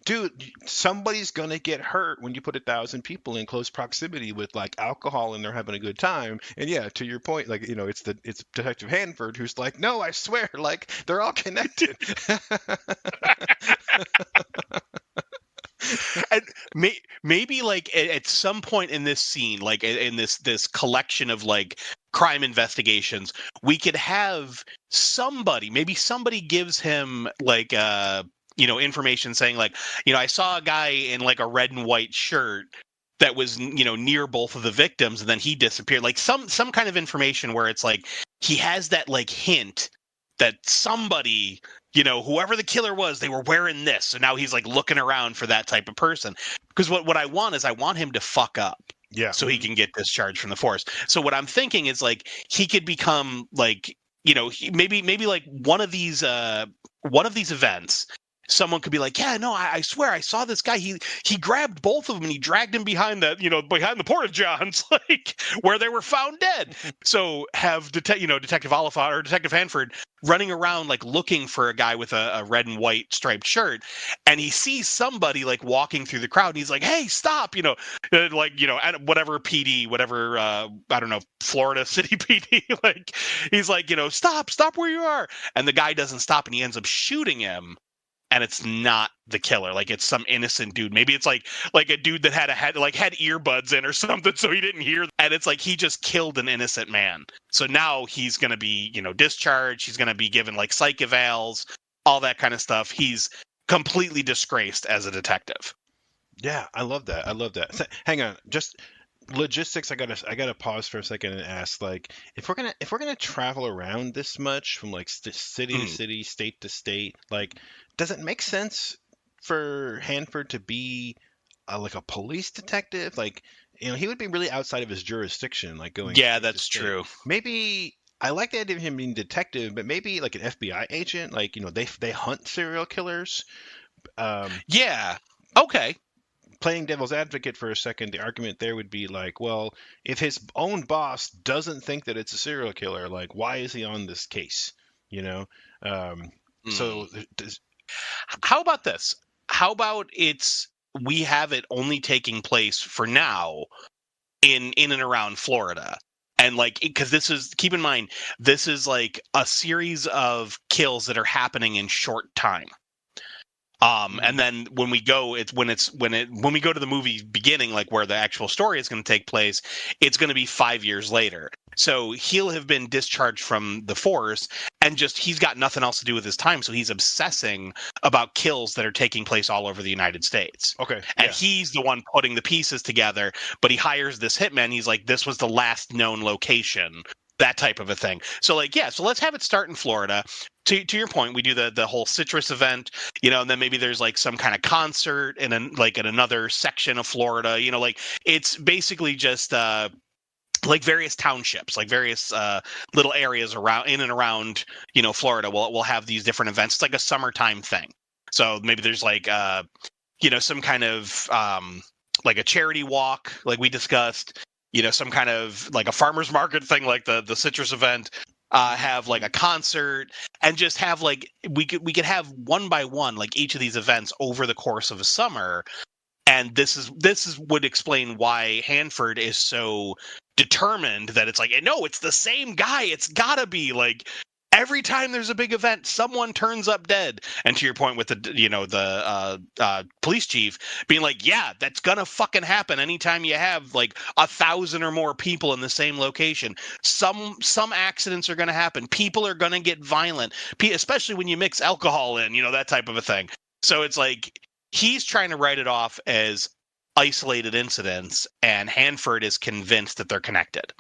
dude, somebody's gonna get hurt when you put 1,000 people in close proximity with alcohol, and they're having a good time. And yeah, to your point, it's Detective Hanford who's no, I swear, they're all connected. And maybe at some point in this scene, in this collection of crime investigations, we could have somebody gives him information saying like, I saw a guy in like a red and white shirt that was, near both of the victims, and then he disappeared. Like some kind of information where it's like he has that like hint that somebody, whoever the killer was, they were wearing this. So now he's like looking around for that type of person. Because what I want is I want him to fuck up. Yeah. So he can get discharged from the force. So what I'm thinking is like he could become like, maybe like one of these events. Someone could be like, yeah, no, I swear I saw this guy. He grabbed both of them and he dragged him behind behind the porta johns, like where they were found dead. So have Detective Oliphant or Detective Hanford running around like looking for a guy with a red and white striped shirt, and he sees somebody like walking through the crowd, and he's like, hey, stop, at whatever PD, whatever I don't know, Florida City PD, like he's like, stop where you are, and the guy doesn't stop, and he ends up shooting him. And it's not the killer. Like it's some innocent dude. Maybe it's like a dude that had had earbuds in or something, so he didn't hear. And it's like he just killed an innocent man. So now he's gonna be, discharged. He's gonna be given like psych evals, all that kind of stuff. He's completely disgraced as a detective. Yeah, I love that. I love that. Hang on, just logistics. I gotta pause for a second and ask, like, if we're gonna travel around this much from like city to city, state to state, like, does it make sense for Hanford to be like a police detective? Like, he would be really outside of his jurisdiction, like going. Yeah, state to that's state. true. Maybe I like the idea of him being detective, but maybe like an FBI agent. Like, they hunt serial killers. Yeah. Okay. Playing devil's advocate for a second, the argument there would be like, well, if his own boss doesn't think that it's a serial killer, like, why is he on this case? So how about this? How about we have it only taking place for now in and around Florida? And like, because keep in mind, this is like a series of kills that are happening in short time. And then when we go, when we go to the movie beginning, like where the actual story is going to take place, it's going to be 5 years later. So he'll have been discharged from the force, and he's got nothing else to do with his time. So he's obsessing about kills that are taking place all over the United States. Okay. And he's the one putting the pieces together, but he hires this hitman. He's like, this was the last known location. That type of a thing. So like, yeah, so let's have it start in Florida. To your point, we do the whole citrus event, and then maybe there's like some kind of concert in another section of Florida, like it's basically just like various townships, like various little areas in and around, Florida. We'll have these different events. It's like a summertime thing. So maybe there's like some kind of like a charity walk, like we discussed. Some kind of like a farmer's market thing, like the citrus event, have like a concert, and just have like we could have one by one, like each of these events over the course of a summer. And this would explain why Hanford is so determined that it's like, no, it's the same guy. It's gotta be like, every time there's a big event, someone turns up dead. And to your point with the police chief being like, yeah, that's gonna fucking happen anytime you have like 1,000 or more people in the same location. Some accidents are gonna happen. People are gonna get violent, especially when you mix alcohol in, that type of a thing. So it's like he's trying to write it off as isolated incidents, and Hanford is convinced that they're connected.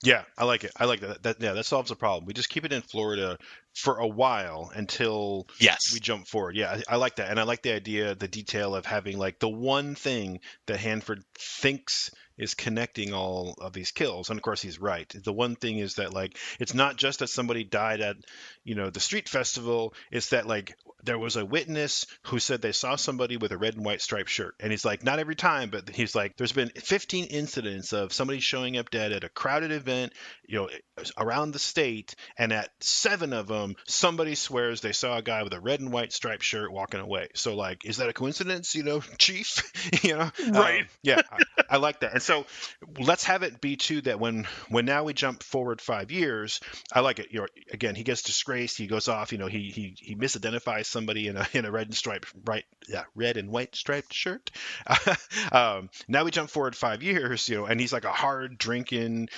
Yeah, I like it. I like that. Yeah, that solves the problem. We just keep it in Florida for a while until we jump forward. Yeah, I like that. And I like the idea, the detail of having like the one thing that Hanford thinks is connecting all of these kills. And of course he's right. The one thing is that like it's not just that somebody died at, the street festival, it's that like there was a witness who said they saw somebody with a red and white striped shirt. And he's like, not every time, but he's like, there's been 15 incidents of somebody showing up dead at a crowded event, around the state, and at 7 of them, somebody swears they saw a guy with a red and white striped shirt walking away. So like, is that a coincidence, chief? Right. Yeah, I like that. And so let's have it be too that when now we jump forward 5 years, I like it. Again, he gets disgraced. He goes off. He misidentifies somebody in a red and white striped shirt. Now we jump forward 5 years, and he's like a hard drinking,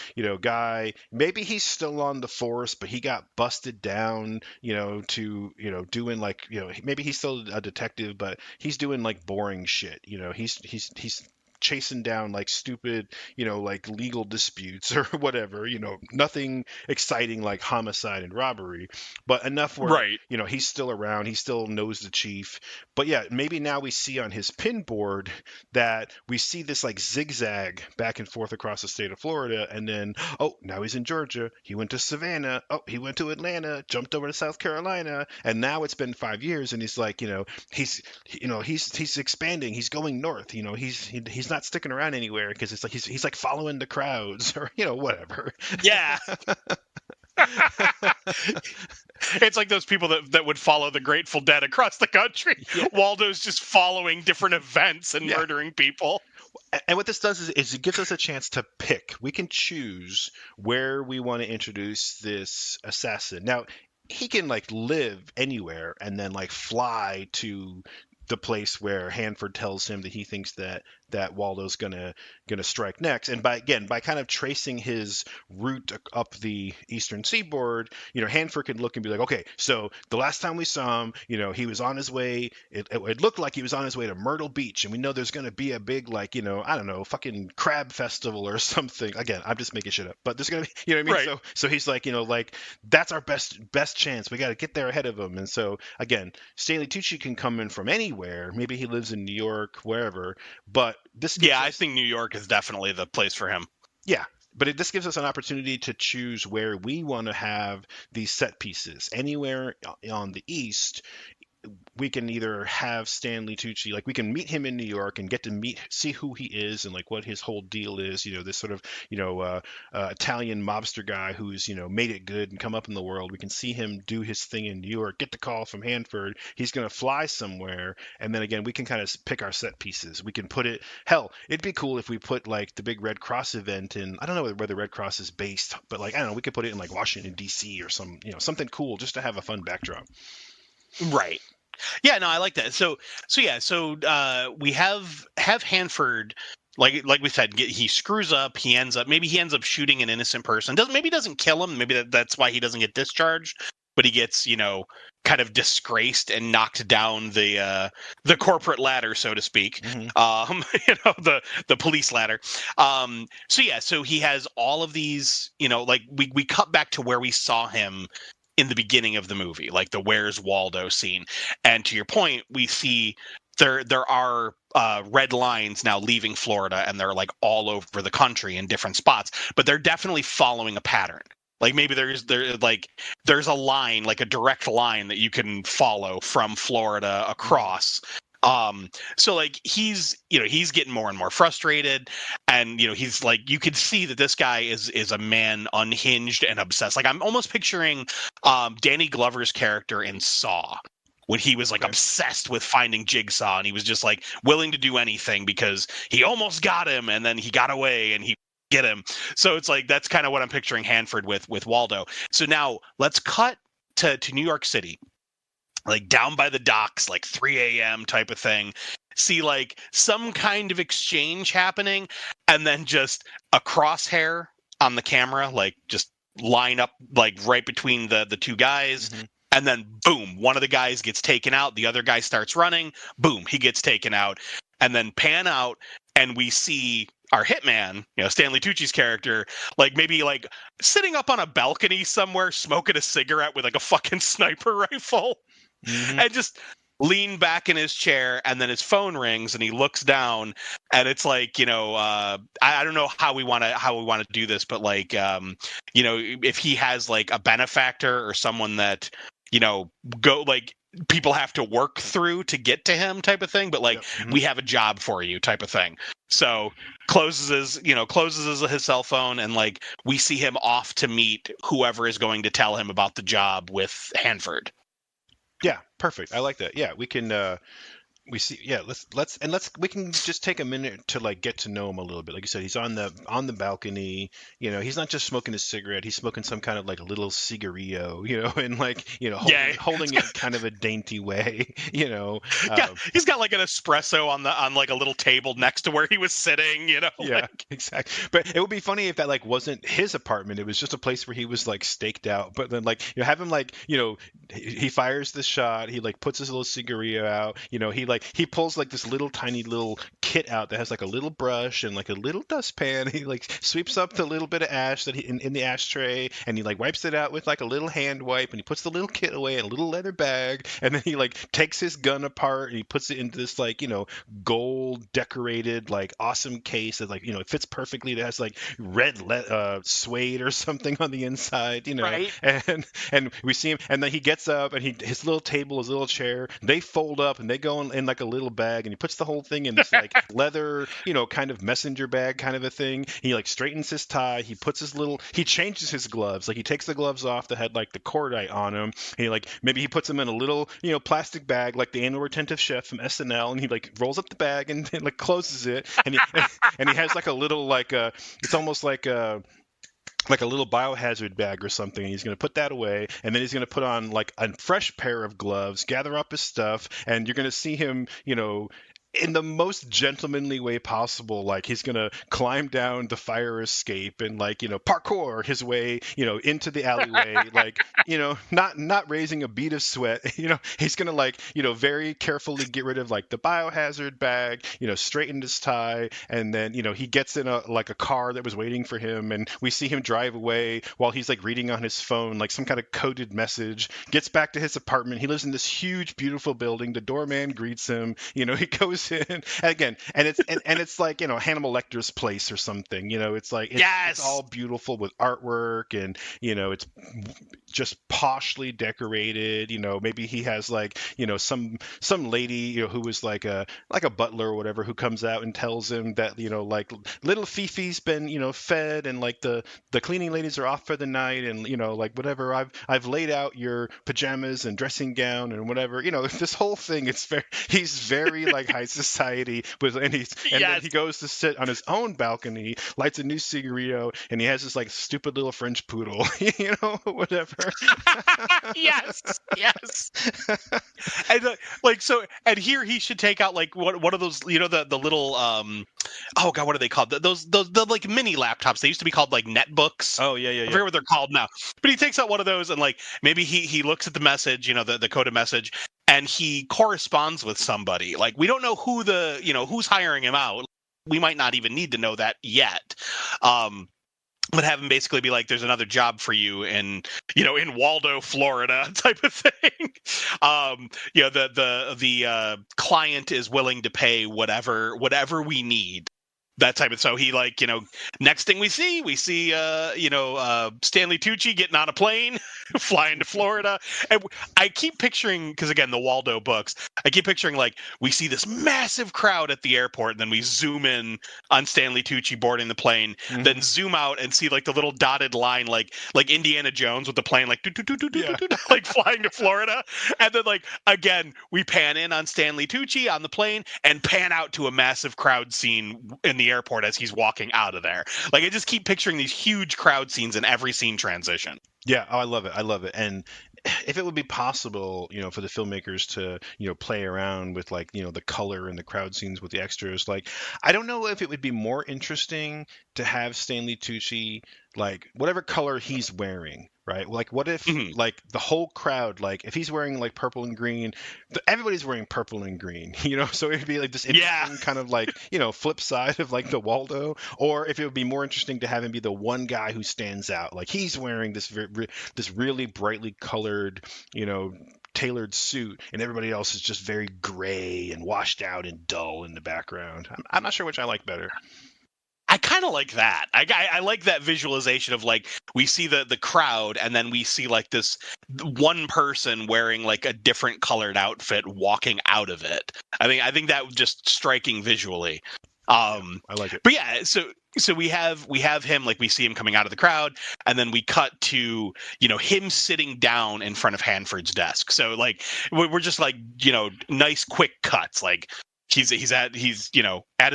guy. Maybe he's still on the force, but he got busted down down, to, doing like, maybe he's still a detective, but he's doing like boring shit. He's chasing down like stupid, like legal disputes or whatever, nothing exciting like homicide and robbery, but enough where, Right. he's still around, he still knows the chief. But yeah, maybe now we see on his pin board that we see this like zigzag back and forth across the state of Florida, and then, oh, now he's in Georgia, he went to Savannah, oh, he went to Atlanta, jumped over to South Carolina, and now it's been 5 years, and he's like, he's expanding, he's going north, he's not sticking around anywhere because it's like he's like following the crowds or whatever. Yeah. It's like those people that would follow the Grateful Dead across the country. Yeah. Waldo's just following different events and murdering people. And what this does is it gives us a chance to pick. We can choose where we want to introduce this assassin. Now, he can like live anywhere and then like fly to the place where Hanford tells him that he thinks that Waldo's gonna strike next. And by kind of tracing his route up the eastern seaboard, Hanford can look and be like, okay, so the last time we saw him, he was on his way. It looked like he was on his way to Myrtle Beach, and we know there's gonna be a big like, I don't know, fucking crab festival or something. Again, I'm just making shit up, but there's gonna be, you know what I mean? Right. So he's like, like that's our best chance. We got to get there ahead of him. And so again, Stanley Tucci can come in from anywhere. Maybe he lives in New York, wherever, but this I think New York is definitely the place for him. Yeah, but this gives us an opportunity to choose where we want to have these set pieces. Anywhere on the east, we can either have Stanley Tucci, like we can meet him in New York and get to see who he is and like what his whole deal is. This sort of Italian mobster guy who's made it good and come up in the world. We can see him do his thing in New York, get the call from Hanford. He's gonna fly somewhere, and then again we can kind of pick our set pieces. We can put it. Hell, it'd be cool if we put like the big Red Cross event in. I don't know where the Red Cross is based, but like I don't know, we could put it in like Washington D.C. or something cool just to have a fun backdrop. Right. Yeah, no, I like that. So we have Hanford, like we said, he screws up. He ends up shooting an innocent person. Doesn't kill him. Maybe that's why he doesn't get discharged. But he gets kind of disgraced and knocked down the corporate ladder, so to speak. Mm-hmm. The police ladder. So he has all of these. Like we cut back to where we saw him in the beginning of the movie, like the Where's Waldo scene. And to your point, we see there are red lines now leaving Florida, and they're like all over the country in different spots, but they're definitely following a pattern. Like maybe there's a line, like a direct line that you can follow from Florida across. So like he's getting more and more frustrated, and he's like, you could see that this guy is a man unhinged and obsessed. Like I'm almost picturing Danny Glover's character in Saw, when he was like obsessed with finding Jigsaw, and he was just like willing to do anything because he almost got him and then he got away and he get him. So it's like that's kind of what I'm picturing Hanford with Waldo. So now let's cut to New York City. Like down by the docks, like 3 a.m. type of thing. See like some kind of exchange happening, and then just a crosshair on the camera, like just line up like right between the two guys. Mm-hmm. And then boom, one of the guys gets taken out. The other guy starts running. Boom, he gets taken out. And then pan out, and we see our hitman, Stanley Tucci's character, like maybe like sitting up on a balcony somewhere, smoking a cigarette with like a fucking sniper rifle. Mm-hmm. And just lean back in his chair, and then his phone rings, and he looks down, and it's like, I don't know how we want to do this, but like, if he has like a benefactor or someone that, go like people have to work through to get to him type of thing, but like, mm-hmm. we have a job for you type of thing. So closes his cell phone, and like we see him off to meet whoever is going to tell him about the job with Hanford. Yeah, perfect. I like that. Yeah, we can we see, yeah, we can just take a minute to like get to know him a little bit. Like you said, he's on the balcony. He's not just smoking a cigarette, he's smoking some kind of like a little cigarillo, and like, Yeah, holding it kind of a dainty way. yeah, he's got like an espresso on like a little table next to where he was sitting. Yeah, exactly. But it would be funny if that like wasn't his apartment. It was just a place where he was like staked out. But then like have him like he fires the shot. He like puts his little cigarillo out. He pulls like this little tiny little kit out that has like a little brush and like a little dustpan. He like sweeps up the little bit of ash that he in the ashtray, and he like wipes it out with like a little hand wipe, and he puts the little kit away in a little leather bag, and then he like takes his gun apart and he puts it into this like gold decorated like awesome case that like it fits perfectly. It has like red suede or something on the inside, Right. and we see him, and then he gets up, and his little table, his little chair, they fold up and they go in like a little bag, and he puts the whole thing in this like leather, kind of messenger bag kind of a thing. He like straightens his tie. He changes his gloves. Like he takes the gloves off that had like the cordite on them. Maybe he puts them in a little, plastic bag like the anal retentive chef from SNL, and he like rolls up the bag and like closes it, and he has like a little like it's almost like a little biohazard bag or something. He's going to put that away, and then he's going to put on like a fresh pair of gloves, gather up his stuff, and you're going to see him, in the most gentlemanly way possible. Like he's going to climb down the fire escape and like, parkour his way, into the alleyway, like, not raising a bead of sweat. He's going to like, very carefully get rid of like the biohazard bag, straighten his tie. And then, he gets in a car that was waiting for him, and we see him drive away while he's like reading on his phone, like some kind of coded message, gets back to his apartment. He lives in this huge, beautiful building. The doorman greets him, he goes in again, and it's like Hannibal Lecter's place or something. It's like it's all beautiful with artwork, and it's just poshly decorated. Maybe he has like some lady who was like a butler or whatever, who comes out and tells him that like little Fifi's been fed, and like the cleaning ladies are off for the night, and like whatever, I've laid out your pajamas and dressing gown and whatever. This whole thing, he's very like high society, and then he goes to sit on his own balcony, lights a new cigarillo, and he has this like stupid little French poodle, whatever. yes. And and here he should take out like one of those, the little oh god, what are they called? Those the like mini laptops. They used to be called like netbooks. Oh yeah. I forget what they're called now. But he takes out one of those, and like maybe he looks at the message, the coded message, and he corresponds with somebody. Like we don't know who who's hiring him out. We might not even need to know that yet. But have him basically be like, "There's another job for you in Waldo, Florida," type of thing. The client is willing to pay whatever we need. That type of, so he like, next thing we see Stanley Tucci getting on a plane, flying to Florida. And I keep picturing, because again, the Waldo books, I keep picturing like we see this massive crowd at the airport, and then we zoom in on Stanley Tucci boarding the plane, then zoom out and see like the little dotted line, like Indiana Jones with the plane, like like flying to Florida. And then like, again, we pan in on Stanley Tucci on the plane and pan out to a massive crowd scene in the airport as he's walking out of there. Like I just keep picturing these huge crowd scenes in every scene transition. Yeah, I love it. And if it would be possible, for the filmmakers to, play around with like, the color and the crowd scenes with the extras, like, I don't know if it would be more interesting to have Stanley Tucci, like whatever color he's wearing, right? Like what if like the whole crowd, like if he's wearing like purple and green, everybody's wearing purple and green, so it'd be like this interesting kind of like, flip side of like the Waldo. Or if it would be more interesting to have him be the one guy who stands out, like he's wearing this really brightly colored, tailored suit, and everybody else is just very gray and washed out and dull in the background. I'm not sure which I like better. I kind of like that. I like that visualization of like we see the crowd, and then we see like this one person wearing like a different colored outfit walking out of it. I think that was just striking visually. I like it. But yeah, so So we have him, like, we see him coming out of the crowd, and then we cut to, him sitting down in front of Hanford's desk. So, like, we're just like, nice quick cuts. Like, he's at his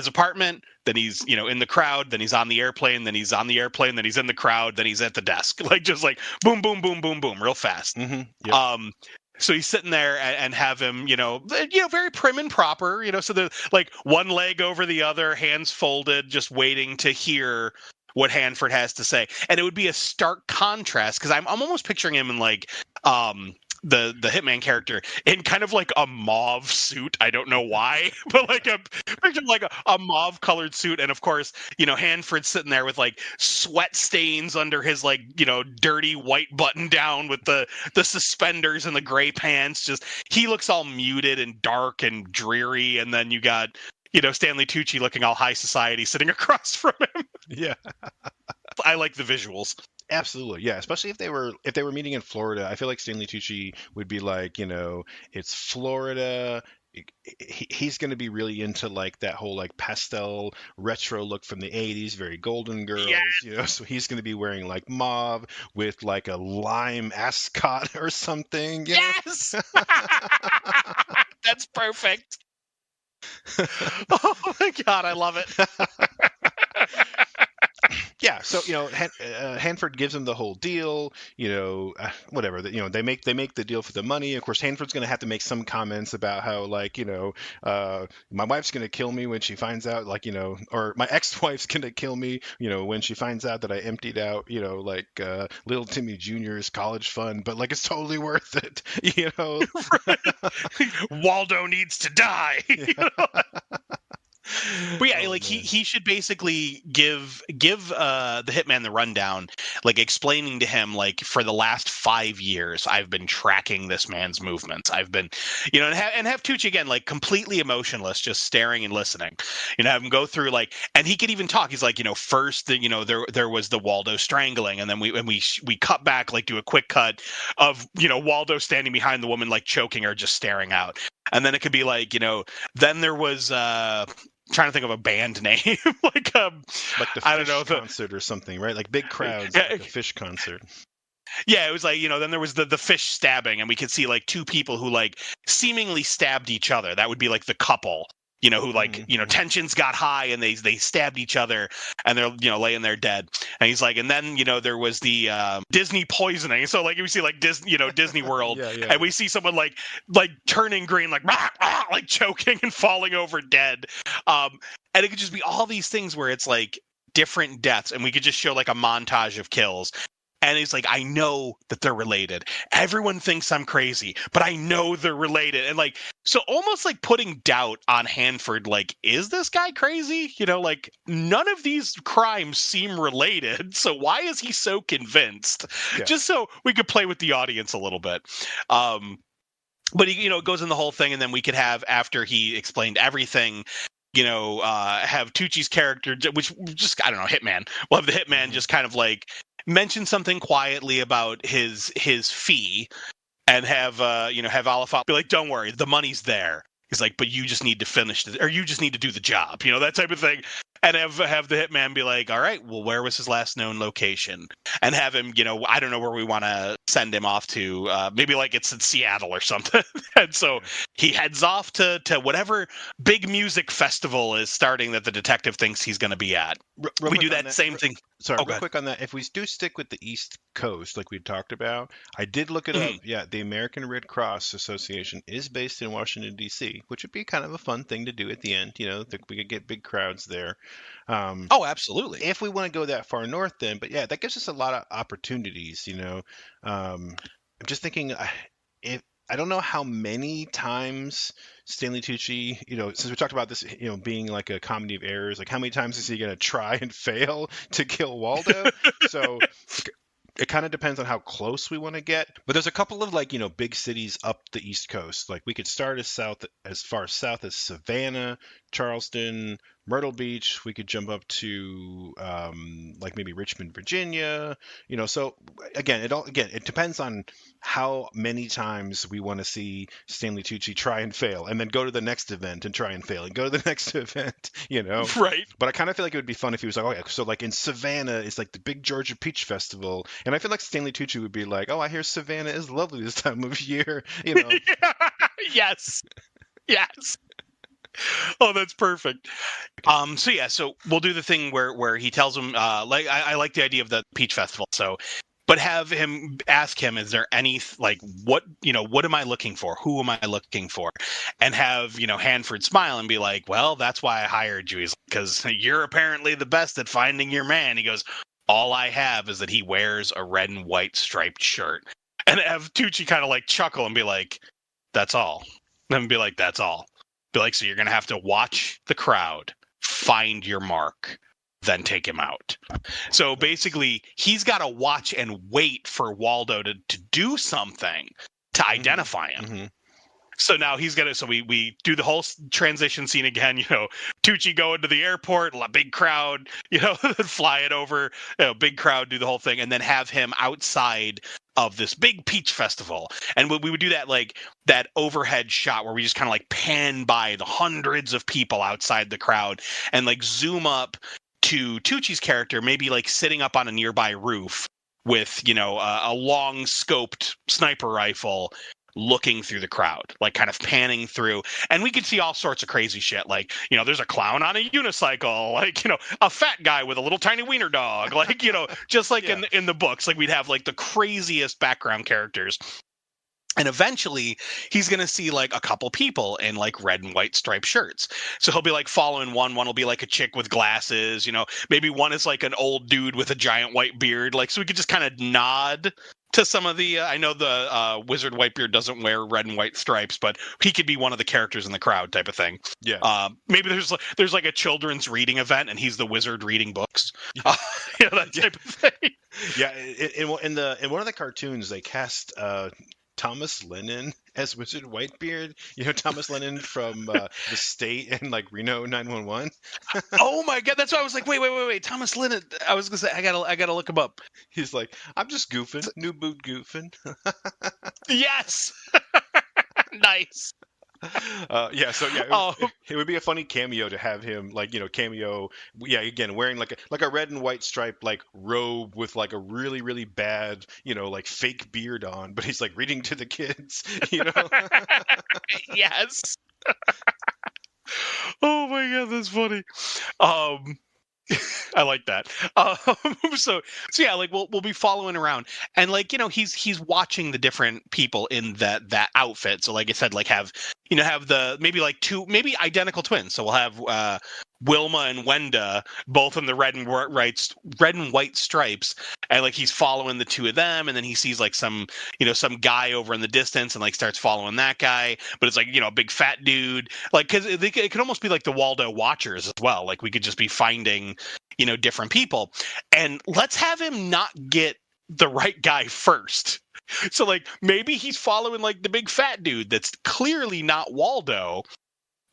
apartment, then he's in the crowd, then he's on the airplane, then he's on the airplane, then he's in the crowd, then he's at the desk. Like, just like boom, boom, boom, boom, boom, real fast. Mm-hmm. Yep. So he's sitting there, and have him, very prim and proper, so the, like, one leg over the other, hands folded, just waiting to hear what Hanford has to say. And it would be a stark contrast, because I'm almost picturing him in, like, the hitman character in kind of like a mauve suit. I don't know why, but like a mauve colored suit. And of course, Hanford's sitting there with like sweat stains under his, like, dirty white button down with the suspenders and the gray pants. Just, he looks all muted and dark and dreary. And then you got, Stanley Tucci looking all high society sitting across from him. Yeah. I like the visuals. Absolutely, yeah. Especially if they were meeting in Florida, I feel like Stanley Tucci would be like, it's Florida. He's going to be really into like that whole like pastel retro look from the 80s, very Golden Girls, Yeah. So he's going to be wearing like mauve with like a lime ascot or something. Yes. That's perfect. Oh my God, I love it. Yeah, so Hanford gives him the whole deal. Whatever. They make the deal for the money. Of course, Hanford's going to have to make some comments about how, like, my wife's going to kill me when she finds out, like, or my ex-wife's going to kill me, when she finds out that I emptied out, like little Timmy Jr.'s college fund, but like it's totally worth it, Waldo needs to die. But yeah, like, man. he should basically give the hitman the rundown, like explaining to him, like, for the last 5 years I've been tracking this man's movements. I've been, and have Tucci again, like, completely emotionless, just staring and listening. Have him go through, like, and he could even talk. He's like, first, there was the Waldo strangling, and then we cut back, like, do a quick cut of, Waldo standing behind the woman, like, choking her, just staring out. And then it could be like, then there was trying to think of a band name, like the I don't know, concert or something, right? Like big crowds, like a Fish concert. Yeah, it was like, then there was the fish stabbing, and we could see like two people who like seemingly stabbed each other. That would be like the couple, who like, tensions got high and they stabbed each other, and they're, laying there dead. And he's like, and then, there was the Disney poisoning. So like we see like Disney World, yeah. And we see someone like turning green, like like choking and falling over dead. And it could just be all these things where it's like different deaths, and we could just show like a montage of kills. And he's like, I know that they're related. Everyone thinks I'm crazy, but I know they're related. And like, so almost like putting doubt on Hanford, like, is this guy crazy? Like, none of these crimes seem related. So why is he so convinced? Yeah. Just so we could play with the audience a little bit. But he, goes in the whole thing, and then we could have, after he explained everything, have Tucci's character, which just, I don't know, hitman. We'll have the hitman just kind of like mention something quietly about his fee, and have have Oliphant be like, don't worry, the money's there. He's like, but you just need to finish it, or you just need to do the job, that type of thing. And have the hitman be like, all right, well, where was his last known location? And have him, I don't know where we want to send him off to. Maybe like it's in Seattle or something. And so he heads off to whatever big music festival is starting that the detective thinks he's going to be at. We do that same thing. Sorry, real quick on that. If we do stick with the East Coast, like we talked about, I did look it up. Yeah, the American Red Cross Association is based in Washington, D.C., which would be kind of a fun thing to do at the end. We could get big crowds there. Oh, absolutely. If we want to go that far north, then. But yeah, that gives us a lot of opportunities. I'm just thinking, I don't know how many times Stanley Tucci, since we talked about this, being like a comedy of errors, like how many times is he going to try and fail to kill Waldo? So it kind of depends on how close we want to get. But there's a couple of like, big cities up the East Coast. Like we could start as far south as Savannah, Charleston, Myrtle Beach. We could jump up to like maybe Richmond, Virginia. So again, it depends on how many times we want to see Stanley Tucci try and fail, and then go to the next event and try and fail, and go to the next event. Right. But I kind of feel like it would be fun if he was like, oh yeah, so like in Savannah is like the big Georgia Peach Festival, and I feel like Stanley Tucci would be like, oh, I hear Savannah is lovely this time of year. Yes. Yes. Oh, that's perfect. So we'll do the thing where he tells him, like I like the idea of the Peach Festival. So, but have him ask him, is there any like what am I looking for? Who am I looking for? And have Hanford smile and be like, well, that's why I hired you. He's because you're apparently the best at finding your man. He goes, all I have is that he wears a red and white striped shirt. And have Tucci kind of like chuckle and be like, that's all. And be like, that's all. Be like, so you're going to have to watch the crowd, find your mark, then take him out. So basically, he's got to watch and wait for Waldo to do something to identify him. Mm-hmm. So now he's going to, so we do the whole transition scene again, Tucci going to the airport, a big crowd, fly it over, big crowd, do the whole thing, and then have him outside of this big peach festival. And we would do that, like that overhead shot where we just kind of like pan by the hundreds of people outside the crowd and like zoom up to Tucci's character, maybe like sitting up on a nearby roof with, a long scoped sniper rifle looking through the crowd, like kind of panning through, and we could see all sorts of crazy shit, like there's a clown on a unicycle, like a fat guy with a little tiny wiener dog, like just like Yeah. in the books, like we'd have like the craziest background characters. And eventually he's going to see like a couple people in like red and white striped shirts. So he'll be like following one will be like a chick with glasses, maybe one is like an old dude with a giant white beard. Like, so we could just kind of nod to some of the, I know the Wizard Whitebeard doesn't wear red and white stripes, but he could be one of the characters in the crowd type of thing. Yeah. Maybe there's like a children's reading event and he's the wizard reading books. That type of thing. Yeah. In one of the cartoons, they cast Thomas Lennon as Wizard Whitebeard. Thomas Lennon from the State and like Reno 911. Oh my god, that's why I was like, wait, Thomas Lennon. I was gonna say I gotta look him up. He's like, I'm just goofing, new boot goofing. Yes. Nice. It would be a funny cameo to have him again wearing like a red and white striped like robe with like a really really bad like fake beard on, but he's like reading to the kids. Yes. Oh my god, that's funny. I like that. So yeah, like we'll be following around, and like he's watching the different people in that outfit. So like I said, like have the maybe like two maybe identical twins. So we'll have Wilma and Wenda both in the red and white stripes, and like he's following the two of them, and then he sees like some guy over in the distance and like starts following that guy, but it's like a big fat dude, like because it could almost be like the Waldo Watchers as well. Like we could just be finding different people, and let's have him not get the right guy first. So like maybe he's following like the big fat dude that's clearly not Waldo,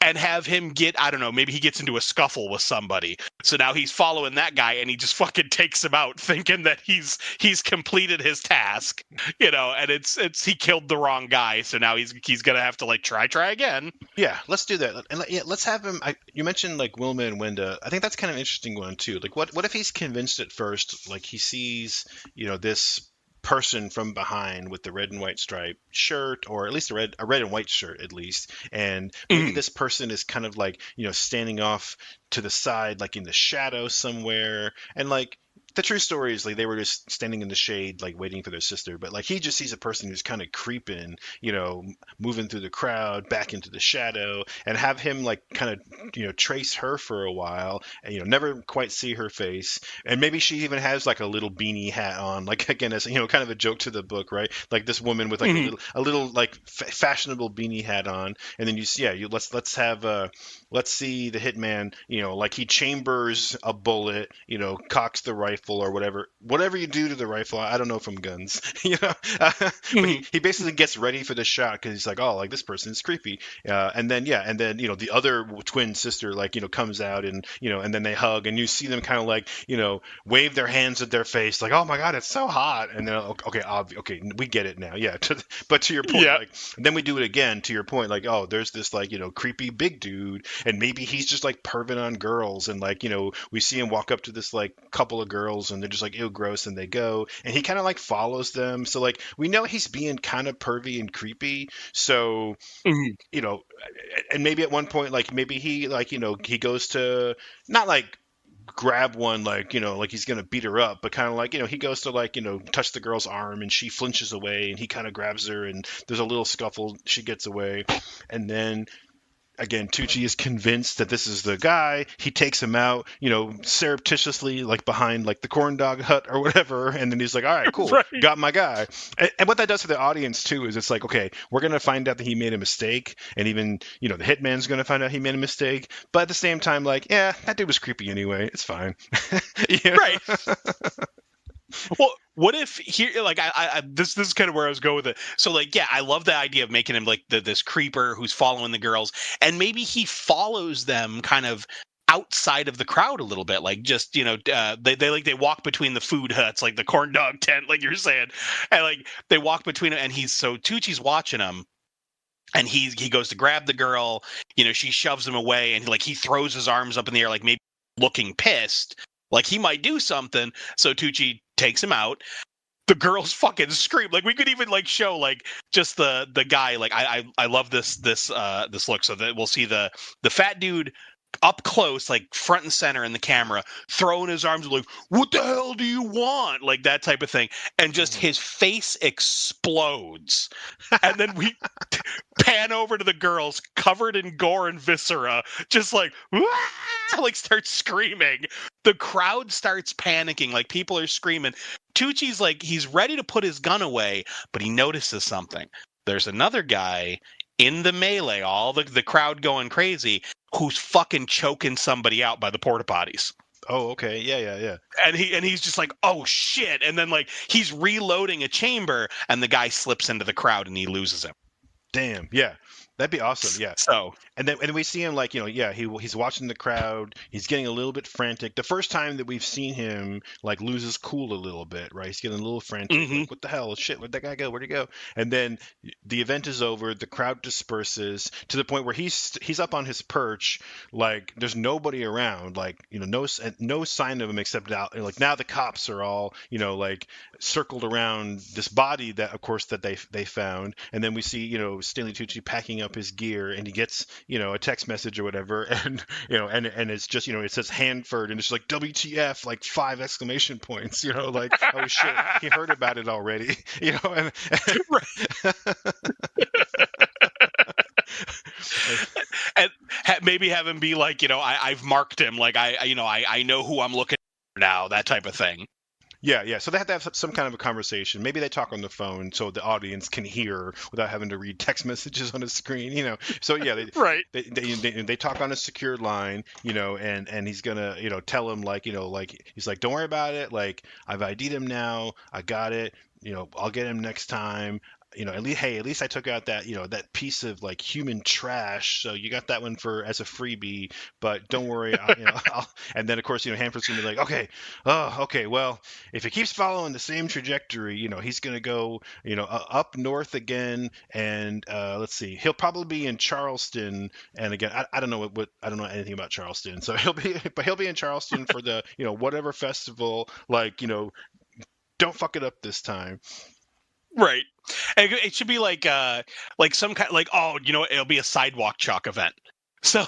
and have him get, I don't know, maybe he gets into a scuffle with somebody. So now he's following that guy and he just fucking takes him out thinking that he's completed his task, and it's he killed the wrong guy. So now he's going to have to like try again. Yeah, let's do that. And let's have him. You mentioned like Wilma and Wenda. I think that's kind of an interesting one too. Like what if he's convinced at first, like he sees, this person from behind with the red and white striped shirt, or at least a red and white shirt at least, and maybe this person is kind of like standing off to the side, like in the shadow somewhere, and like the true story is like they were just standing in the shade, like waiting for their sister. But like he just sees a person who's kind of creeping, moving through the crowd back into the shadow, and have him like kind of trace her for a while, and never quite see her face. And maybe she even has like a little beanie hat on, like again as kind of a joke to the book, right? Like this woman with like a little like fashionable beanie hat on, and then let's see the hitman, like he chambers a bullet, cocks the rifle, rifle or whatever you do to the rifle. I don't know from guns, but he basically gets ready for the shot because he's like, oh, like this person is creepy. And then the other twin sister comes out and then they hug and you see them kind of wave their hands at their face like, oh my god, it's so hot. And then okay, we get it now. Yeah, but to your point, then we do it again. To your point, oh, there's this creepy big dude, and maybe he's just perving on girls, and we see him walk up to this couple of girls, and they're just ew, gross, and they go, and he kind of follows them. So we know he's being kind of pervy and creepy. So and maybe at one point maybe he he goes to not grab one he's gonna beat her up, but kind of he goes to touch the girl's arm and she flinches away and he kind of grabs her and there's a little scuffle, she gets away, and then again Tucci is convinced that this is the guy. He takes him out surreptitiously behind the corn dog hut or whatever, and then he's like, all right, cool, right. Got my guy. And what that does for the audience too is it's okay, we're gonna find out that he made a mistake, and even the hitman's gonna find out he made a mistake, but at the same time yeah, that dude was creepy anyway, it's fine. Right. Well, what if here, this is kind of where I was going with it. So, I love the idea of making him this creeper who's following the girls, and maybe he follows them kind of outside of the crowd a little bit, they walk between the food huts, the corn dog tent, like you're saying, and they walk between them, and Tucci's watching them. And he goes to grab the girl, she shoves him away, and he throws his arms up in the air, maybe looking pissed, he might do something. So Tucci takes him out. The girls fucking scream. We could even show just the guy. I love this look. So that we'll see the fat dude up close, front and center in the camera, throwing his arms what the hell do you want? That type of thing. And just his face explodes. And then we pan over to the girls covered in gore and viscera, just start screaming. The crowd starts panicking, people are screaming. Tucci's he's ready to put his gun away, but he notices something. There's another guy in the melee, all the crowd going crazy, who's fucking choking somebody out by the porta potties. Oh, okay. Yeah. And he's just oh shit. And then he's reloading a chamber and the guy slips into the crowd and he loses him. Damn. Yeah. That'd be awesome. Yeah. So, and then we see him he's watching the crowd. He's getting a little bit frantic. The first time that we've seen him lose his cool a little bit, right? He's getting a little frantic. Mm-hmm. What the hell? Shit, where'd that guy go? Where'd he go? And then the event is over. The crowd disperses to the point where he's up on his perch. There's nobody around. No sign of him except out. Now the cops are all circled around this body that of course that they found. And then we see Stanley Tucci packing up his gear, and he gets a text message or whatever, and and it's just it says Hanford, and it's WTF, 5 exclamation points, oh shit, he heard about it already, and and maybe have him be I've marked him, I know who I'm looking for now, that type of thing. Yeah. So they have to have some kind of a conversation. Maybe they talk on the phone so the audience can hear without having to read text messages on a screen. So yeah, right. They talk on a secured line, and he's gonna, tell him he's don't worry about it. I've ID'd him now. I got it. I'll get him next time. At least I took out that, that piece of human trash. So you got that one as a freebie, but don't worry. And then of course, Hanford's gonna be okay. Well, if he keeps following the same trajectory, he's gonna go, up north again. And let's see, he'll probably be in Charleston. And again, I don't know I don't know anything about Charleston. So he'll be in Charleston for the, whatever festival, don't fuck it up this time. Right. And it should be some kind it'll be a sidewalk chalk event. So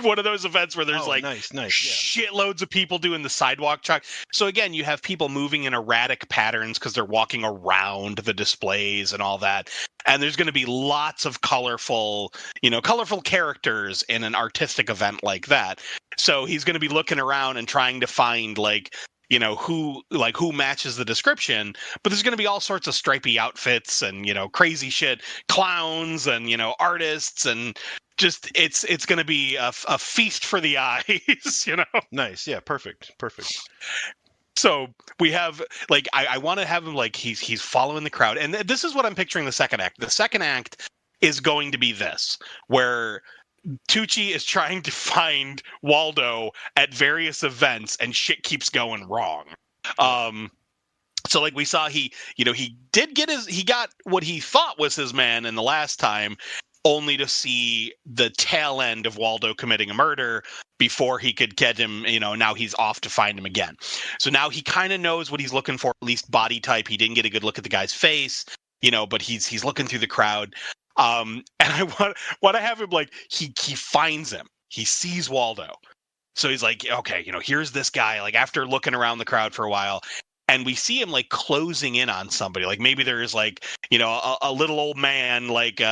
one of those events where there's nice, yeah. Shitloads of people doing the sidewalk chalk. So again, you have people moving in erratic patterns because they're walking around the displays and all that. And there's going to be lots of colorful characters in an artistic event like that. So he's going to be looking around and trying to find who matches the description, but there's going to be all sorts of stripy outfits and, crazy shit, clowns and, artists, and just, it's going to be a feast for the eyes, Nice. Yeah. Perfect. So we have like I want to have him like he's following the crowd, and this is what I'm picturing the second act. The second act is going to be this, where Tucci is trying to find Waldo at various events, and shit keeps going wrong. So like we saw, he got what he thought was his man in the last time, only to see the tail end of Waldo committing a murder before he could get him. Now he's off to find him again. So now he kind of knows what he's looking for, at least body type. He didn't get a good look at the guy's face, but he's looking through the crowd. And I want to have him like he finds him. He sees Waldo. So he's like, okay, here's this guy, like after looking around the crowd for a while. And we see him like closing in on somebody. Like maybe there's like, a little old man, like,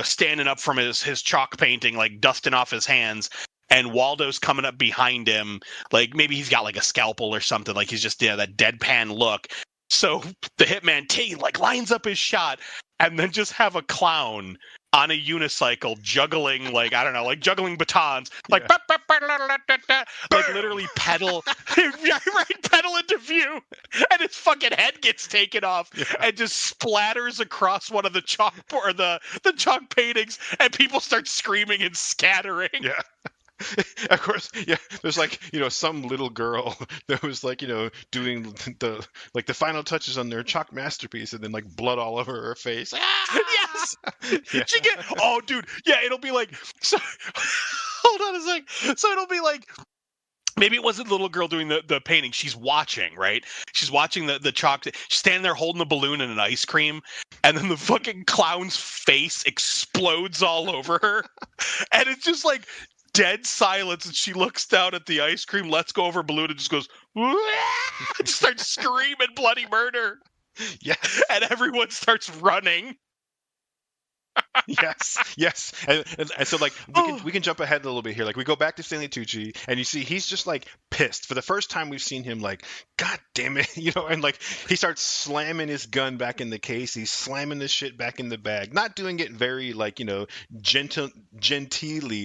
standing up from his chalk painting, like dusting off his hands. And Waldo's coming up behind him. Like maybe he's got like a scalpel or something. Like he's just, that deadpan look. So the hitman T like lines up his shot and then just have a clown on a unicycle juggling, like, I don't know, like juggling batons, like, like literally pedal, pedal into view, and his fucking head gets taken off and just splatters across one of the chalk or the chalk paintings, and people start screaming and scattering. Yeah. Of course, yeah. There's like, some little girl that was like, doing the final touches on their chalk masterpiece, and then like blood all over her face. Yes. Yeah. Oh, dude. Yeah, it'll be like. So, hold on a sec. So it'll be like. Maybe it wasn't the little girl doing the painting. She's watching, right? She's watching the chalk. She's standing there holding a balloon and an ice cream, and then the fucking clown's face explodes all over her, and it's just like dead silence, and she looks down at the ice cream, lets go of her balloon, and just goes, and starts screaming bloody murder. Yes. And everyone starts running. yes, and so like we can jump ahead a little bit here. Like we go back to Stanley Tucci, and you see he's just like pissed. For the first time we've seen him like, God damn it, and like he starts slamming his gun back in the case. He's slamming the shit back in the bag, not doing it very like genteelly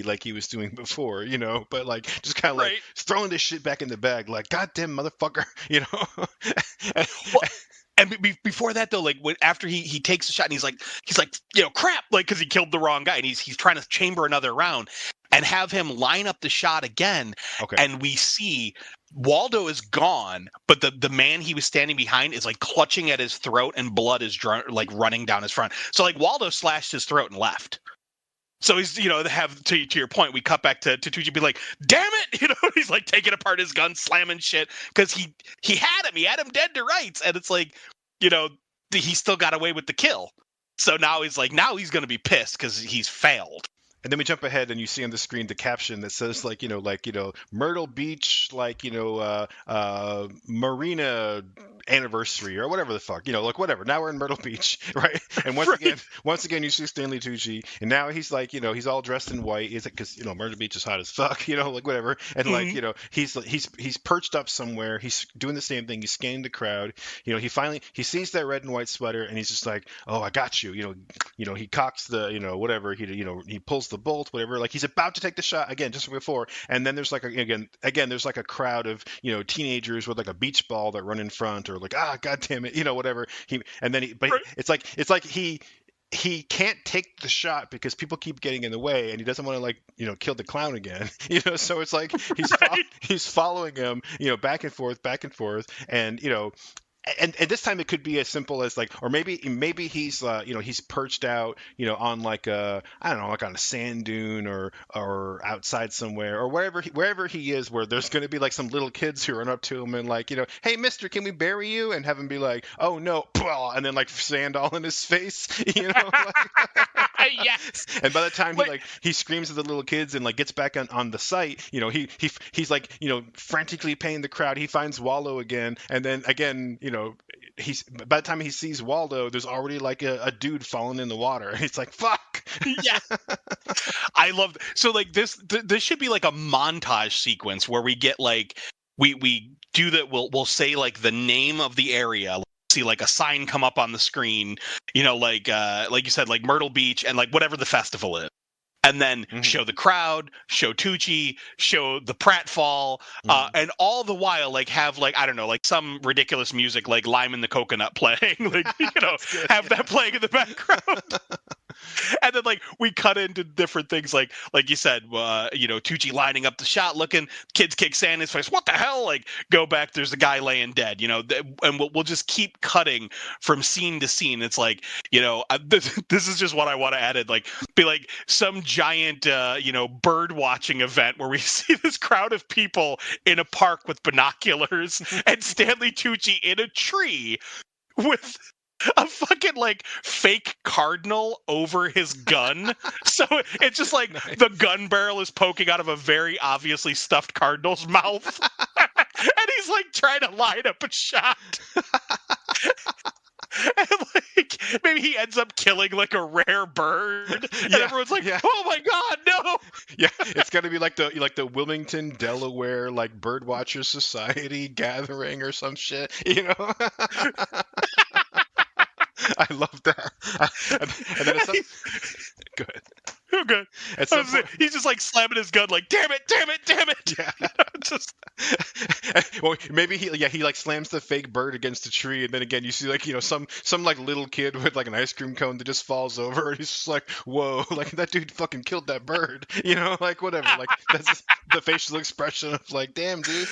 like he was doing before, but like just kind of like throwing this shit back in the bag, like God damn motherfucker, And before that, though, like after he takes a shot and he's like crap, like because he killed the wrong guy, and he's trying to chamber another round and have him line up the shot again. Okay. And we see Waldo is gone, but the man he was standing behind is like clutching at his throat, and blood is like running down his front. So like Waldo slashed his throat and left. So he's, to your point, we cut back to Tucci be like, damn it, he's like taking apart his gun, slamming shit, because he had him dead to rights, and it's like, he still got away with the kill. So now he's going to be pissed because he's failed. And then we jump ahead, and you see on the screen the caption that says Myrtle Beach, Marina anniversary or whatever the fuck, whatever. Now we're in Myrtle Beach, right? And once again, you see Stanley Tucci, and now he's like, he's all dressed in white. Is it because Myrtle Beach is hot as fuck, whatever. And he's perched up somewhere. He's doing the same thing. He's scanning the crowd. He sees that red and white sweater, and he's just like, oh, I got you. He cocks the whatever he pulls the bolt, whatever, like he's about to take the shot again, just like before, and then there's like there's like a crowd of teenagers with like a beach ball that run in front, or like god damn it, whatever. It's like he can't take the shot because people keep getting in the way, and he doesn't want to like kill the clown again, so it's like he's following him back and forth, and and this time it could be as simple as like, or maybe he's he's perched out on like a, I don't know, like on a sand dune or outside somewhere, or wherever he is, where there's going to be like some little kids who run up to him and like, hey mister, can we bury you, and have him be like, oh no, and then like sand all in his face, Yes. And by the time he screams at the little kids and like gets back on the site, he's like frantically paying the crowd. He finds Waldo again, and then again he's, by the time he sees Waldo, there's already like a dude falling in the water. It's like, fuck. Yeah. I love, so like this should be like a montage sequence where we get like we do that. We'll say like the name of the area, see like a sign come up on the screen, like you said, like Myrtle Beach, and like whatever the festival is. and then show the crowd, show Tucci, show the pratfall, and all the while like have like I don't know like some ridiculous music like Lime in the Coconut playing, like have that playing in the background. And then like we cut into different things like you said, Tucci lining up the shot, looking, kids kick sand in his face. What the hell? Like go back, there's a guy laying dead, and we'll just keep cutting from scene to scene. It's like, this is just what I want to edit. Like be like some giant, bird watching event where we see this crowd of people in a park with binoculars and Stanley Tucci in a tree with a fucking like fake cardinal over his gun. So it's just like the gun barrel is poking out of a very obviously stuffed cardinal's mouth. And he's like trying to line up a shot. And like maybe he ends up killing like a rare bird, and everyone's like, "Oh my god, no!" Yeah, it's gonna be like the Wilmington, Delaware, like Birdwatchers Society gathering or some shit, I love that. And then good. Oh, good. He's just like slamming his gun, like, damn it. Yeah. Well, maybe he like slams the fake bird against a tree, and then again you see like some like little kid with like an ice cream cone that just falls over, and he's just like, whoa, like that dude fucking killed that bird, like whatever, like that's just the facial expression of like, damn dude.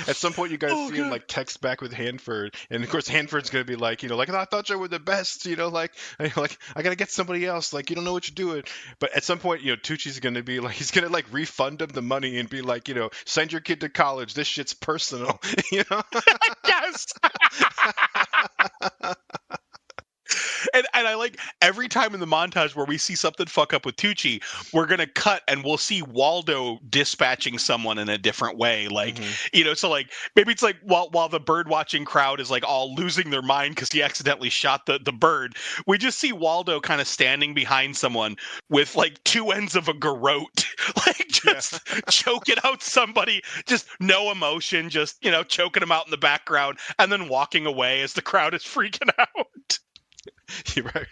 At some point, you guys see him like text back with Hanford, and of course Hanford's gonna be like, I thought you were the best, like I gotta get somebody else, like you don't know what you're doing. But at some point, Tucci's gonna be like, he's gonna like refund him the money and be like, send your kid to college. This shit's personal, Yes. And I like every time in the montage where we see something fuck up with Tucci, we're gonna cut and we'll see Waldo dispatching someone in a different way. Like, so like maybe it's like while the bird watching crowd is like all losing their mind because he accidentally shot the bird, we just see Waldo kind of standing behind someone with like two ends of a garrote, like just choking out somebody, just no emotion, just choking him out in the background, and then walking away as the crowd is freaking out. You're right.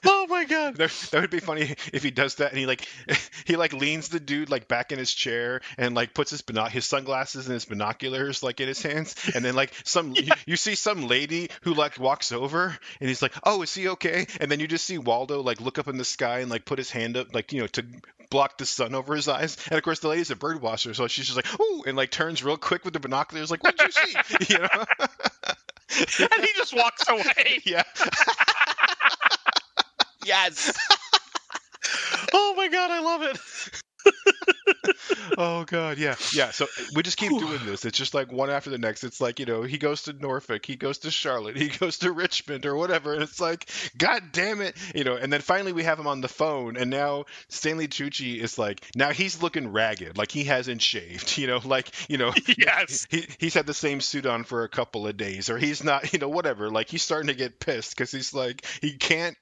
Oh my god, that would be funny if he does that and he leans the dude like back in his chair and like puts his sunglasses and his binoculars like in his hands, and then like you see some lady who like walks over and he's like, oh, is he okay? And then you just see Waldo like look up in the sky and like put his hand up like to block the sun over his eyes, and of course the lady's a bird watcher, so she's just like, ooh, and like turns real quick with the binoculars like, what'd you see? And he just walks away. Yeah. Yes. Oh my god, I love it. Oh god, yeah. So we just keep doing this. It's just like one after the next. It's like, he goes to Norfolk, he goes to Charlotte, he goes to Richmond or whatever, and it's like, god damn it, and then finally we have him on the phone, and now Stanley Tucci is like, now he's looking ragged, like he hasn't shaved, Yes, he's had the same suit on for a couple of days, or he's not, whatever, like he's starting to get pissed because he's like, he can't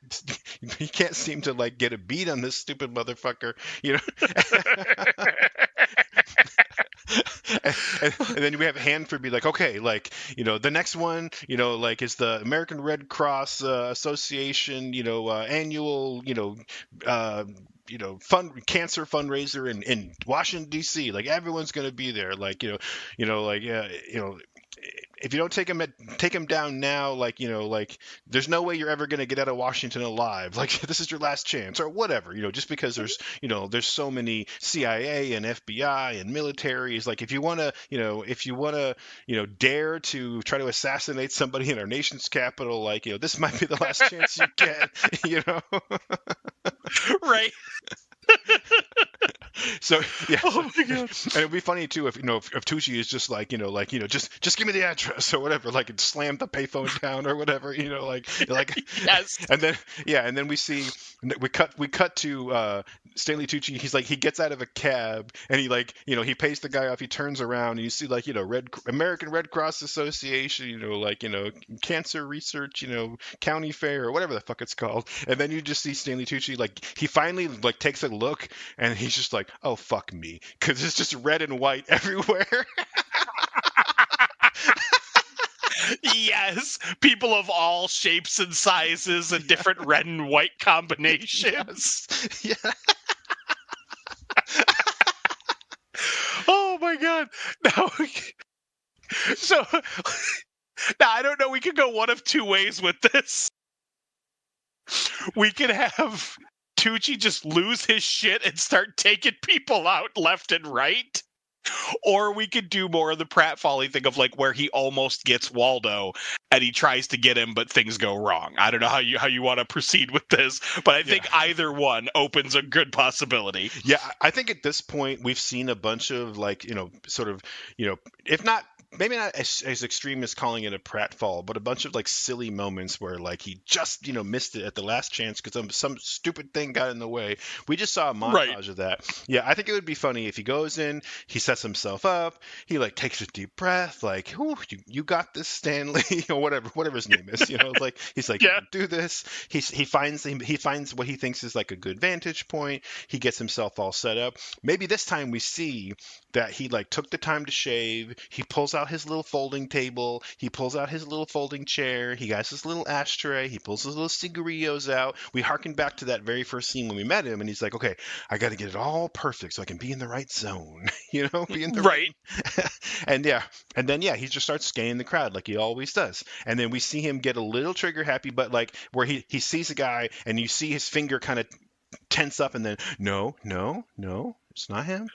seem to like get a beat on this stupid motherfucker, and then we have Hanford be like, okay, like, the next one, like is the American Red Cross Association, annual, cancer fundraiser in Washington D.C. Like everyone's gonna be there. Like if you don't take him down now, like there's no way you're ever gonna get out of Washington alive. Like this is your last chance, or whatever. Just because there's so many CIA and FBI and militaries. Like if you wanna dare to try to assassinate somebody in our nation's capital, like this might be the last chance you get. Right. So yeah. Oh my god. And it'd be funny too if if Tucci is just like just give me the address or whatever, like and slam the payphone down or whatever, like yes. And then we cut to Stanley Tucci. He's like, he gets out of a cab and he pays the guy off. He turns around and you see American Red Cross Association, cancer research, county fair or whatever the fuck it's called. And then you just see Stanley Tucci he finally takes a look and he's just like, oh fuck me, because it's just red and white everywhere. Yes, people of all shapes and sizes and different red and white combinations. Yeah. Oh my god! Now, so now I don't know. We could go one of two ways with this. We could have Tucci just lose his shit and start taking people out left and right. Or we could do more of the pratfally thing of like where he almost gets Waldo and he tries to get him, but things go wrong. I don't know how you want to proceed with this, but I think either one opens a good possibility. Yeah, I think at this point we've seen a bunch of like, sort of, if not maybe not as extreme as calling it a pratfall, but a bunch of like silly moments where like he just, missed it at the last chance because some stupid thing got in the way. We just saw a montage of that. Yeah, I think it would be funny if he goes in, he sets himself up, he like takes a deep breath, like, "Ooh, you got this, Stanley," or whatever his name is, like he's like, "You can do this." He finds what he thinks is like a good vantage point. He gets himself all set up. Maybe this time we see that he like took the time to shave. He pulls out his little folding table. He pulls out his little folding chair. He has his little ashtray. He pulls his little cigarillos out. We harken back to that very first scene when we met him, and he's like, "Okay, I got to get it all perfect so I can be in the right zone." Be in the right. And then he just starts scanning the crowd like he always does. And then we see him get a little trigger happy, but like where he sees a guy and you see his finger kind of tense up, and then no, it's not him.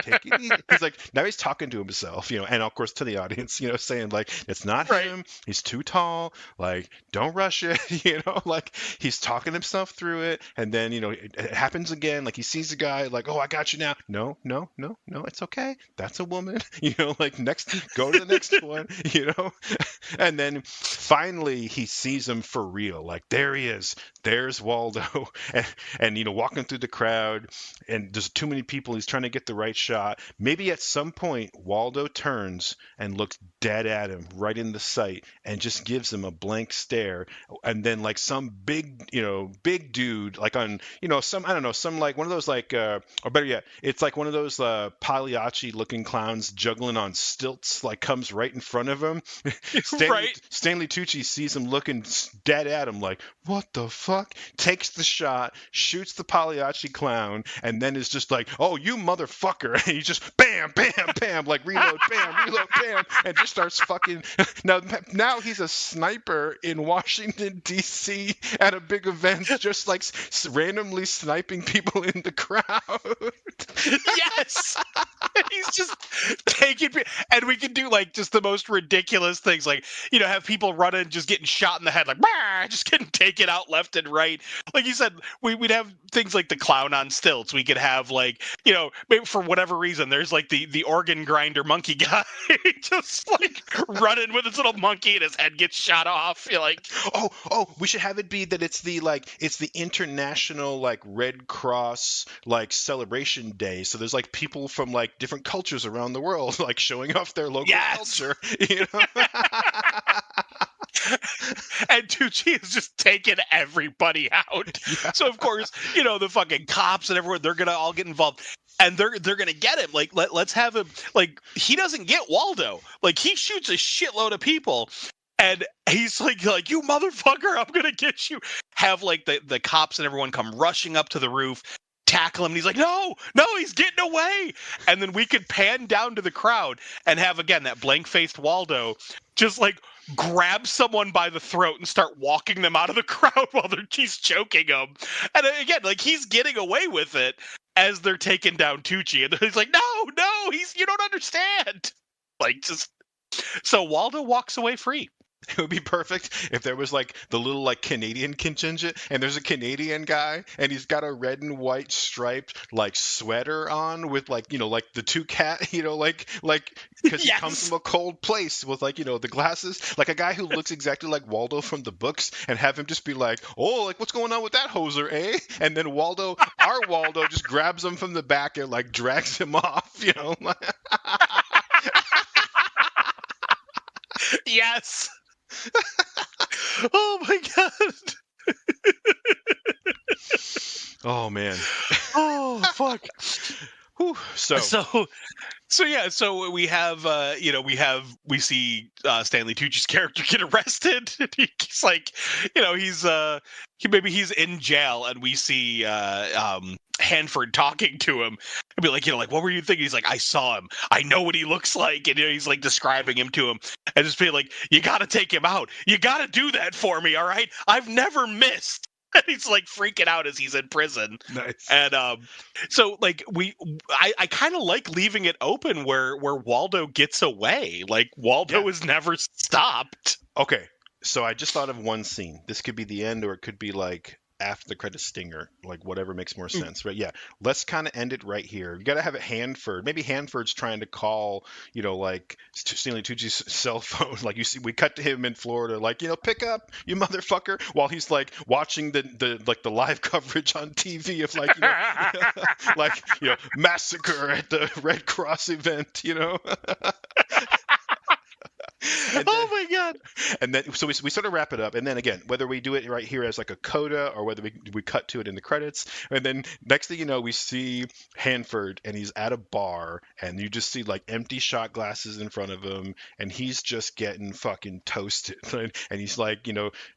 Take it easy. He's like, now he's talking to himself, and of course to the audience, saying like, it's not him. He's too tall. Like, don't rush it. Like he's talking himself through it. And then, it happens again. Like he sees a guy like, oh, I got you now. No, it's okay. That's a woman. Like go to the next one, And then finally he sees him for real. Like there he is. There's Waldo. And walking through the crowd, and there's too many people. He's trying to get the right shot. Maybe at some point Waldo turns and looks dead at him right in the sight and just gives him a blank stare. And then like some big dude like on some, I don't know, some like one of those like or better yet, it's like one of those Pagliacci looking clowns juggling on stilts like comes right in front of him. Stanley Tucci sees him looking dead at him like, what the fuck? Takes the shot, shoots the Pagliacci clown, and then is just like, oh, you motherfucker. And he just bam, bam, bam, like reload, bam, and just starts fucking. Now he's a sniper in Washington, D.C. at a big event, just like randomly sniping people in the crowd. Yes! He's just taking, and we can do like just the most ridiculous things, like have people running, just getting shot in the head, like just getting taken out left and right. Like you said, we'd have things like the clown on stilts. We could have like maybe for whatever reason, there's like the organ grinder monkey guy just like running with his little monkey, and his head gets shot off. You're like, oh, we should have it be that it's the international like Red Cross like celebration day. So there's like people from like different cultures around the world like showing off their local culture. And Tucci is just taking everybody out. Yeah. So of course, the fucking cops and everyone, they're gonna all get involved. And they're gonna get him. Like let's have him, like he doesn't get Waldo. Like he shoots a shitload of people. And he's like, you motherfucker, I'm gonna get you. Have like the cops and everyone come rushing up to the roof, tackle him, and he's like, no, he's getting away. And then we could pan down to the crowd and have again that blank-faced Waldo just like grab someone by the throat and start walking them out of the crowd while he's choking them. And again, like he's getting away with it as they're taking down Tucci, and he's like, no, you don't understand. Like just so Waldo walks away free. It would be perfect if there was like the little like Canadian contingent, and there's a Canadian guy, and he's got a red and white striped like sweater on with like like the two cat, like because he comes from a cold place with like the glasses, like a guy who looks exactly like Waldo from the books, and have him just be like, oh, like what's going on with that hoser, eh? And then our Waldo just grabs him from the back and like drags him off, Yes. Oh my god. Oh man. Oh fuck. Whew. So So we have we see Stanley Tucci's character get arrested. And he's like, he's in jail, and we see Hanford talking to him. I'd be like, what were you thinking? He's like, I saw him. I know what he looks like, and he's like describing him to him, and just be like, you got to take him out. You got to do that for me, all right? I've never missed. And he's like freaking out as he's in prison. Nice. And so like I kind of like leaving it open where Waldo gets away. Like Waldo is never stopped. Okay, so I just thought of one scene. This could be the end, or it could be like after the credit stinger, like whatever makes more sense. But yeah, let's kind of end it right here. You got to have it Hanford. Maybe Hanford's trying to call, like Stanley Tucci's cell phone. Like you see, we cut to him in Florida, like pick up, you motherfucker, while he's like watching the live coverage on TV of like massacre at the Red Cross event. Oh my god! And then so we sort of wrap it up, and then again, whether we do it right here as like a coda or whether we cut to it in the credits, and then next thing you know, we see Hanford and he's at a bar, and you just see like empty shot glasses in front of him, and he's just getting fucking toasted, and he's like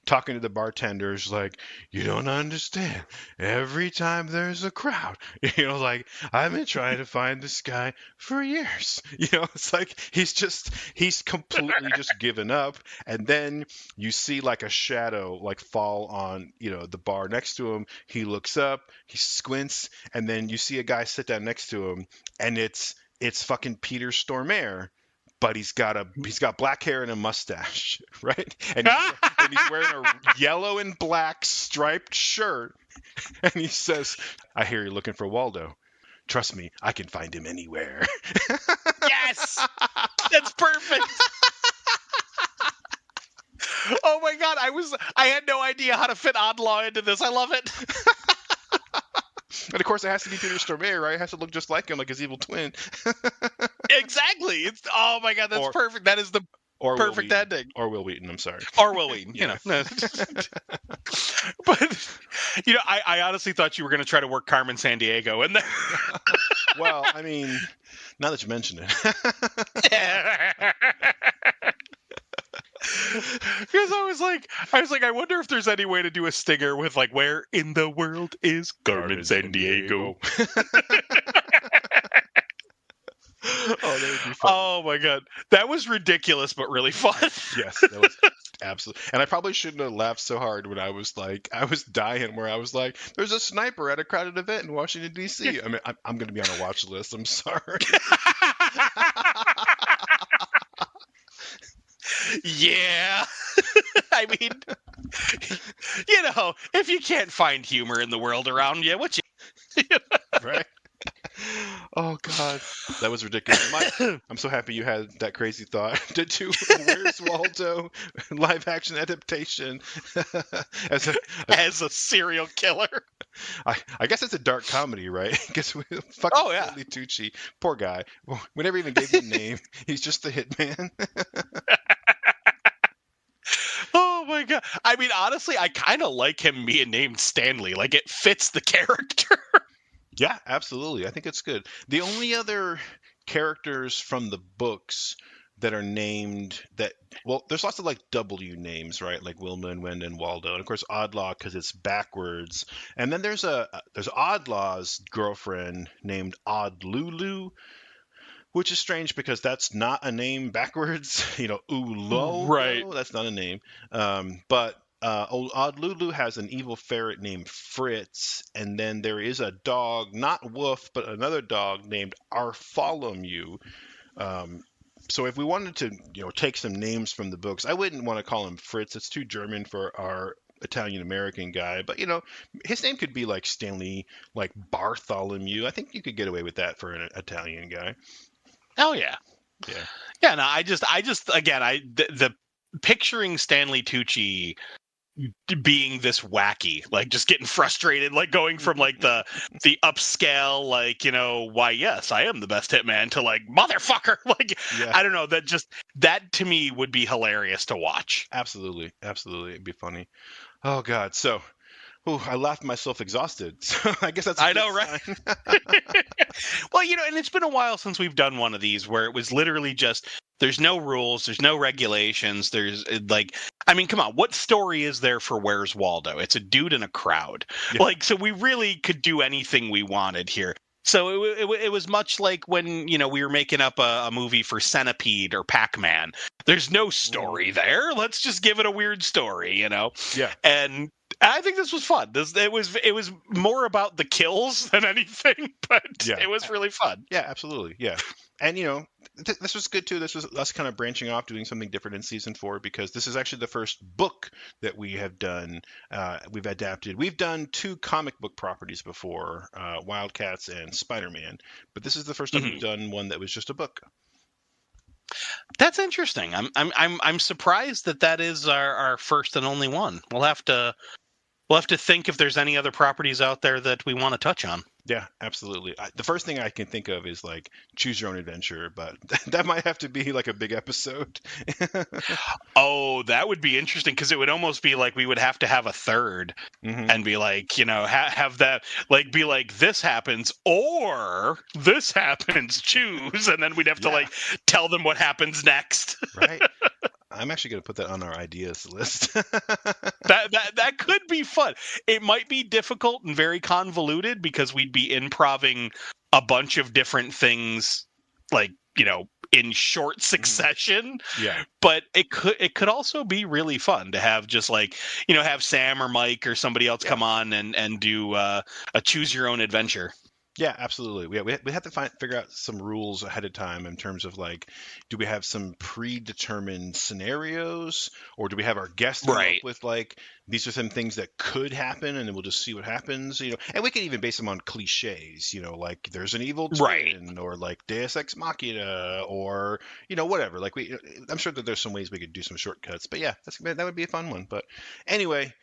talking to the bartenders like, you don't understand. Every time there's a crowd, like I've been trying to find this guy for years. It's like he's completely just given up, and then you see like a shadow like fall on the bar next to him. He looks up, he squints, and then you see a guy sit down next to him, and it's fucking Peter Stormare, but he's got black hair and a mustache, right? And he's wearing a yellow and black striped shirt, and he says, I hear you're looking for Waldo. Trust me, I can find him anywhere. Yes, that's perfect. Oh my god, I had no idea how to fit Oddlaw into this. I love it. And of course, it has to be Peter Stormare, right? It has to look just like him, like his evil twin. Exactly. Oh my god, that's perfect. That is the perfect ending. Or Will Wheaton, I'm sorry. Or Will Wheaton, But, I honestly thought you were going to try to work Carmen Sandiego in there. Well, I mean, now that you mention it. Because I was like, I wonder if there's any way to do a stinger with like, where in the world is Carmen Sandiego? Oh, that would be fun. Oh my god, that was ridiculous, but really fun. Yes, that was absolutely. And I probably shouldn't have laughed so hard when I was dying. Where I was like, "There's a sniper at a crowded event in Washington D.C." I mean, I'm going to be on a watch list. I'm sorry. Yeah. I mean, if you can't find humor in the world around you, what you right? Oh god, that was ridiculous. I'm so happy you had that crazy thought to do Where's Waldo live action adaptation as a serial killer. I guess it's a dark comedy, right? Because fucking Stanley Tucci, poor guy. We never even gave him a name. He's just the hitman. Oh my god! I mean, honestly, I kind of like him being named Stanley. Like, it fits the character. Yeah, absolutely. I think it's good. The only other characters from the books that are named there's lots of like W names, right? Like Wilma and Wenda and Waldo, and of course Oddlaw because it's backwards. And then there's Oddlaw's girlfriend named Odd Lulu, which is strange because that's not a name backwards. Ulo, right? That's not a name. But Odd Lulu has an evil ferret named Fritz, and then there is a dog, not Woof, but another dog named Artholomew. So if we wanted to, take some names from the books, I wouldn't want to call him Fritz. It's too German for our Italian American guy. But his name could be like Stanley, like Bartholomew. I think you could get away with that for an Italian guy. Oh yeah, yeah. No, I just again, the picturing Stanley Tucci being this wacky, like just getting frustrated, like going from like the upscale, like, why yes, I am the best hitman, to like, motherfucker, like, yeah. I don't know, that to me would be hilarious to watch. Absolutely, it'd be funny. Oh god. So Ooh, I laughed myself exhausted. So I guess that's a I good know, right? sign. Well, and it's been a while since we've done one of these where it was literally just there's no rules, there's no regulations, there's I mean, come on, what story is there for Where's Waldo? It's a dude in a crowd. Yeah. So we really could do anything we wanted here. So it was much like when, we were making up a movie for Centipede or Pac-Man. There's no story there. Let's just give it a weird story, Yeah. And I think this was fun. It was more about the kills than anything, but it was really fun. Yeah, absolutely. Yeah. And, this was good, too. This was us kind of branching off, doing something different in season 4, because this is actually the first book that we have done. We've adapted. We've done 2 comic book properties before, Wildcats and Spider-Man. But this is the first time we've done one that was just a book. That's interesting. I'm surprised that is our first and only one. We'll have to think if there's any other properties out there that we want to touch on. Yeah, absolutely. The first thing I can think of is like choose your own adventure, but that might have to be like a big episode. Oh, that would be interesting because it would almost be like we would have to have a third and be like, have that like be like this happens or this happens, choose, and then we'd have to like tell them what happens next. Right. I'm actually going to put that on our ideas list. that could be fun. It might be difficult and very convoluted because we'd be improving a bunch of different things, like, in short succession. Yeah. But it could also be really fun to have just like, have Sam or Mike or somebody else come on and do a choose your own adventure. Yeah, absolutely. We have to figure out some rules ahead of time in terms of like, do we have some predetermined scenarios, or do we have our guests come up with like these are some things that could happen, and then we'll just see what happens, And we can even base them on cliches, like there's an evil twin, or like Deus Ex Machina, or whatever. Like I'm sure that there's some ways we could do some shortcuts, but yeah, that would be a fun one. But anyway.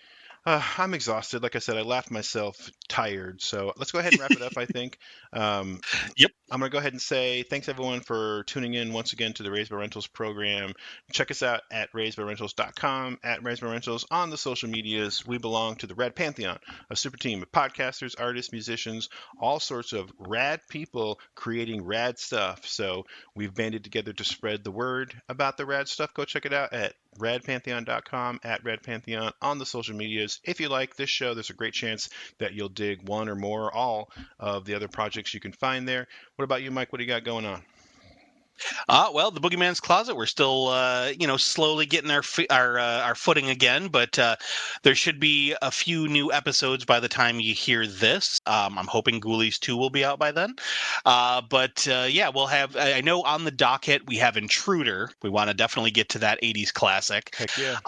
I'm exhausted. Like I said, I laughed myself tired. So let's go ahead and wrap it up, I think. Yep. I'm going to go ahead and say thanks, everyone, for tuning in once again to the Raised by Rentals program. Check us out at raisedbyrentals.com, at Raised by Rentals on the social medias. We belong to the Rad Pantheon, a super team of podcasters, artists, musicians, all sorts of rad people creating rad stuff. So we've banded together to spread the word about the rad stuff. Go check it out at radpantheon.com, at radpantheon on the social medias. If you like this show, there's a great chance that you'll dig one or more or all of the other projects you can find there. What about you, Mike? What do you got going on? Well, the Boogeyman's Closet, we're still, slowly getting our footing again, but there should be a few new episodes by the time you hear this. I'm hoping Ghoulies 2 will be out by then. But we'll have, I know on the docket, we have Intruder. We want to definitely get to that 80s classic. Heck yeah.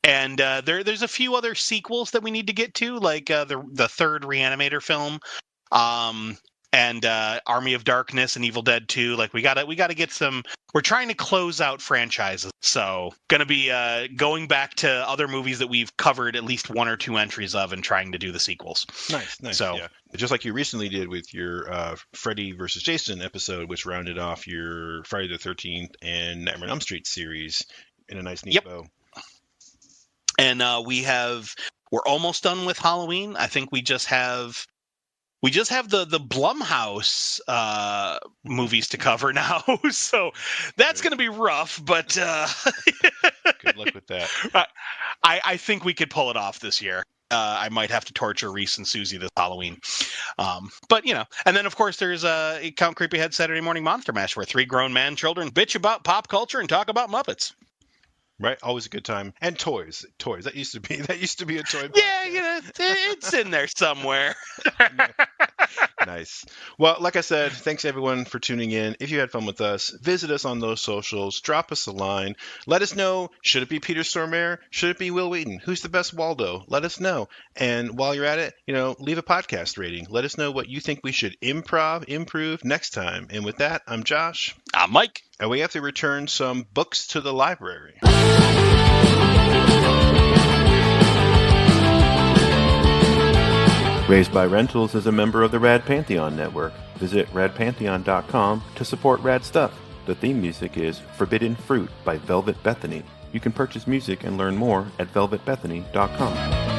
And there's a few other sequels that we need to get to, like the third Reanimator film. And Army of Darkness and Evil Dead 2. Like we gotta get some. We're trying to close out franchises, so gonna be going back to other movies that we've covered at least 1 or 2 entries of, and trying to do the sequels. Nice. So yeah. Just like you recently did with your Freddy versus Jason episode, which rounded off your Friday the 13th and Nightmare on Elm Street series in a nice neat bow. And we're almost done with Halloween. I think we just have the Blumhouse movies to cover now, so that's going to be rough. But good luck with that. I think we could pull it off this year. I might have to torture Reese and Susie this Halloween, but and then of course there's Count Creepyhead Saturday Morning Monster Mash, where 3 grown man children bitch about pop culture and talk about Muppets. Right, always a good time. And toys. That used to be a toy podcast. Yeah, it's in there somewhere. Nice. Well, like I said, thanks everyone for tuning in. If you had fun with us, visit us on those socials. Drop us a line. Let us know, should it be Peter Stormare? Should it be Will Wheaton? Who's the best Waldo? Let us know. And while you're at it, leave a podcast rating. Let us know what you think we should improve next time. And with that, I'm Josh. I'm Mike. And we have to return some books to the library. Raised by Rentals is a member of the Rad Pantheon Network. Visit radpantheon.com to support rad stuff. The theme music is Forbidden Fruit by Velvet Bethany. You can purchase music and learn more at velvetbethany.com.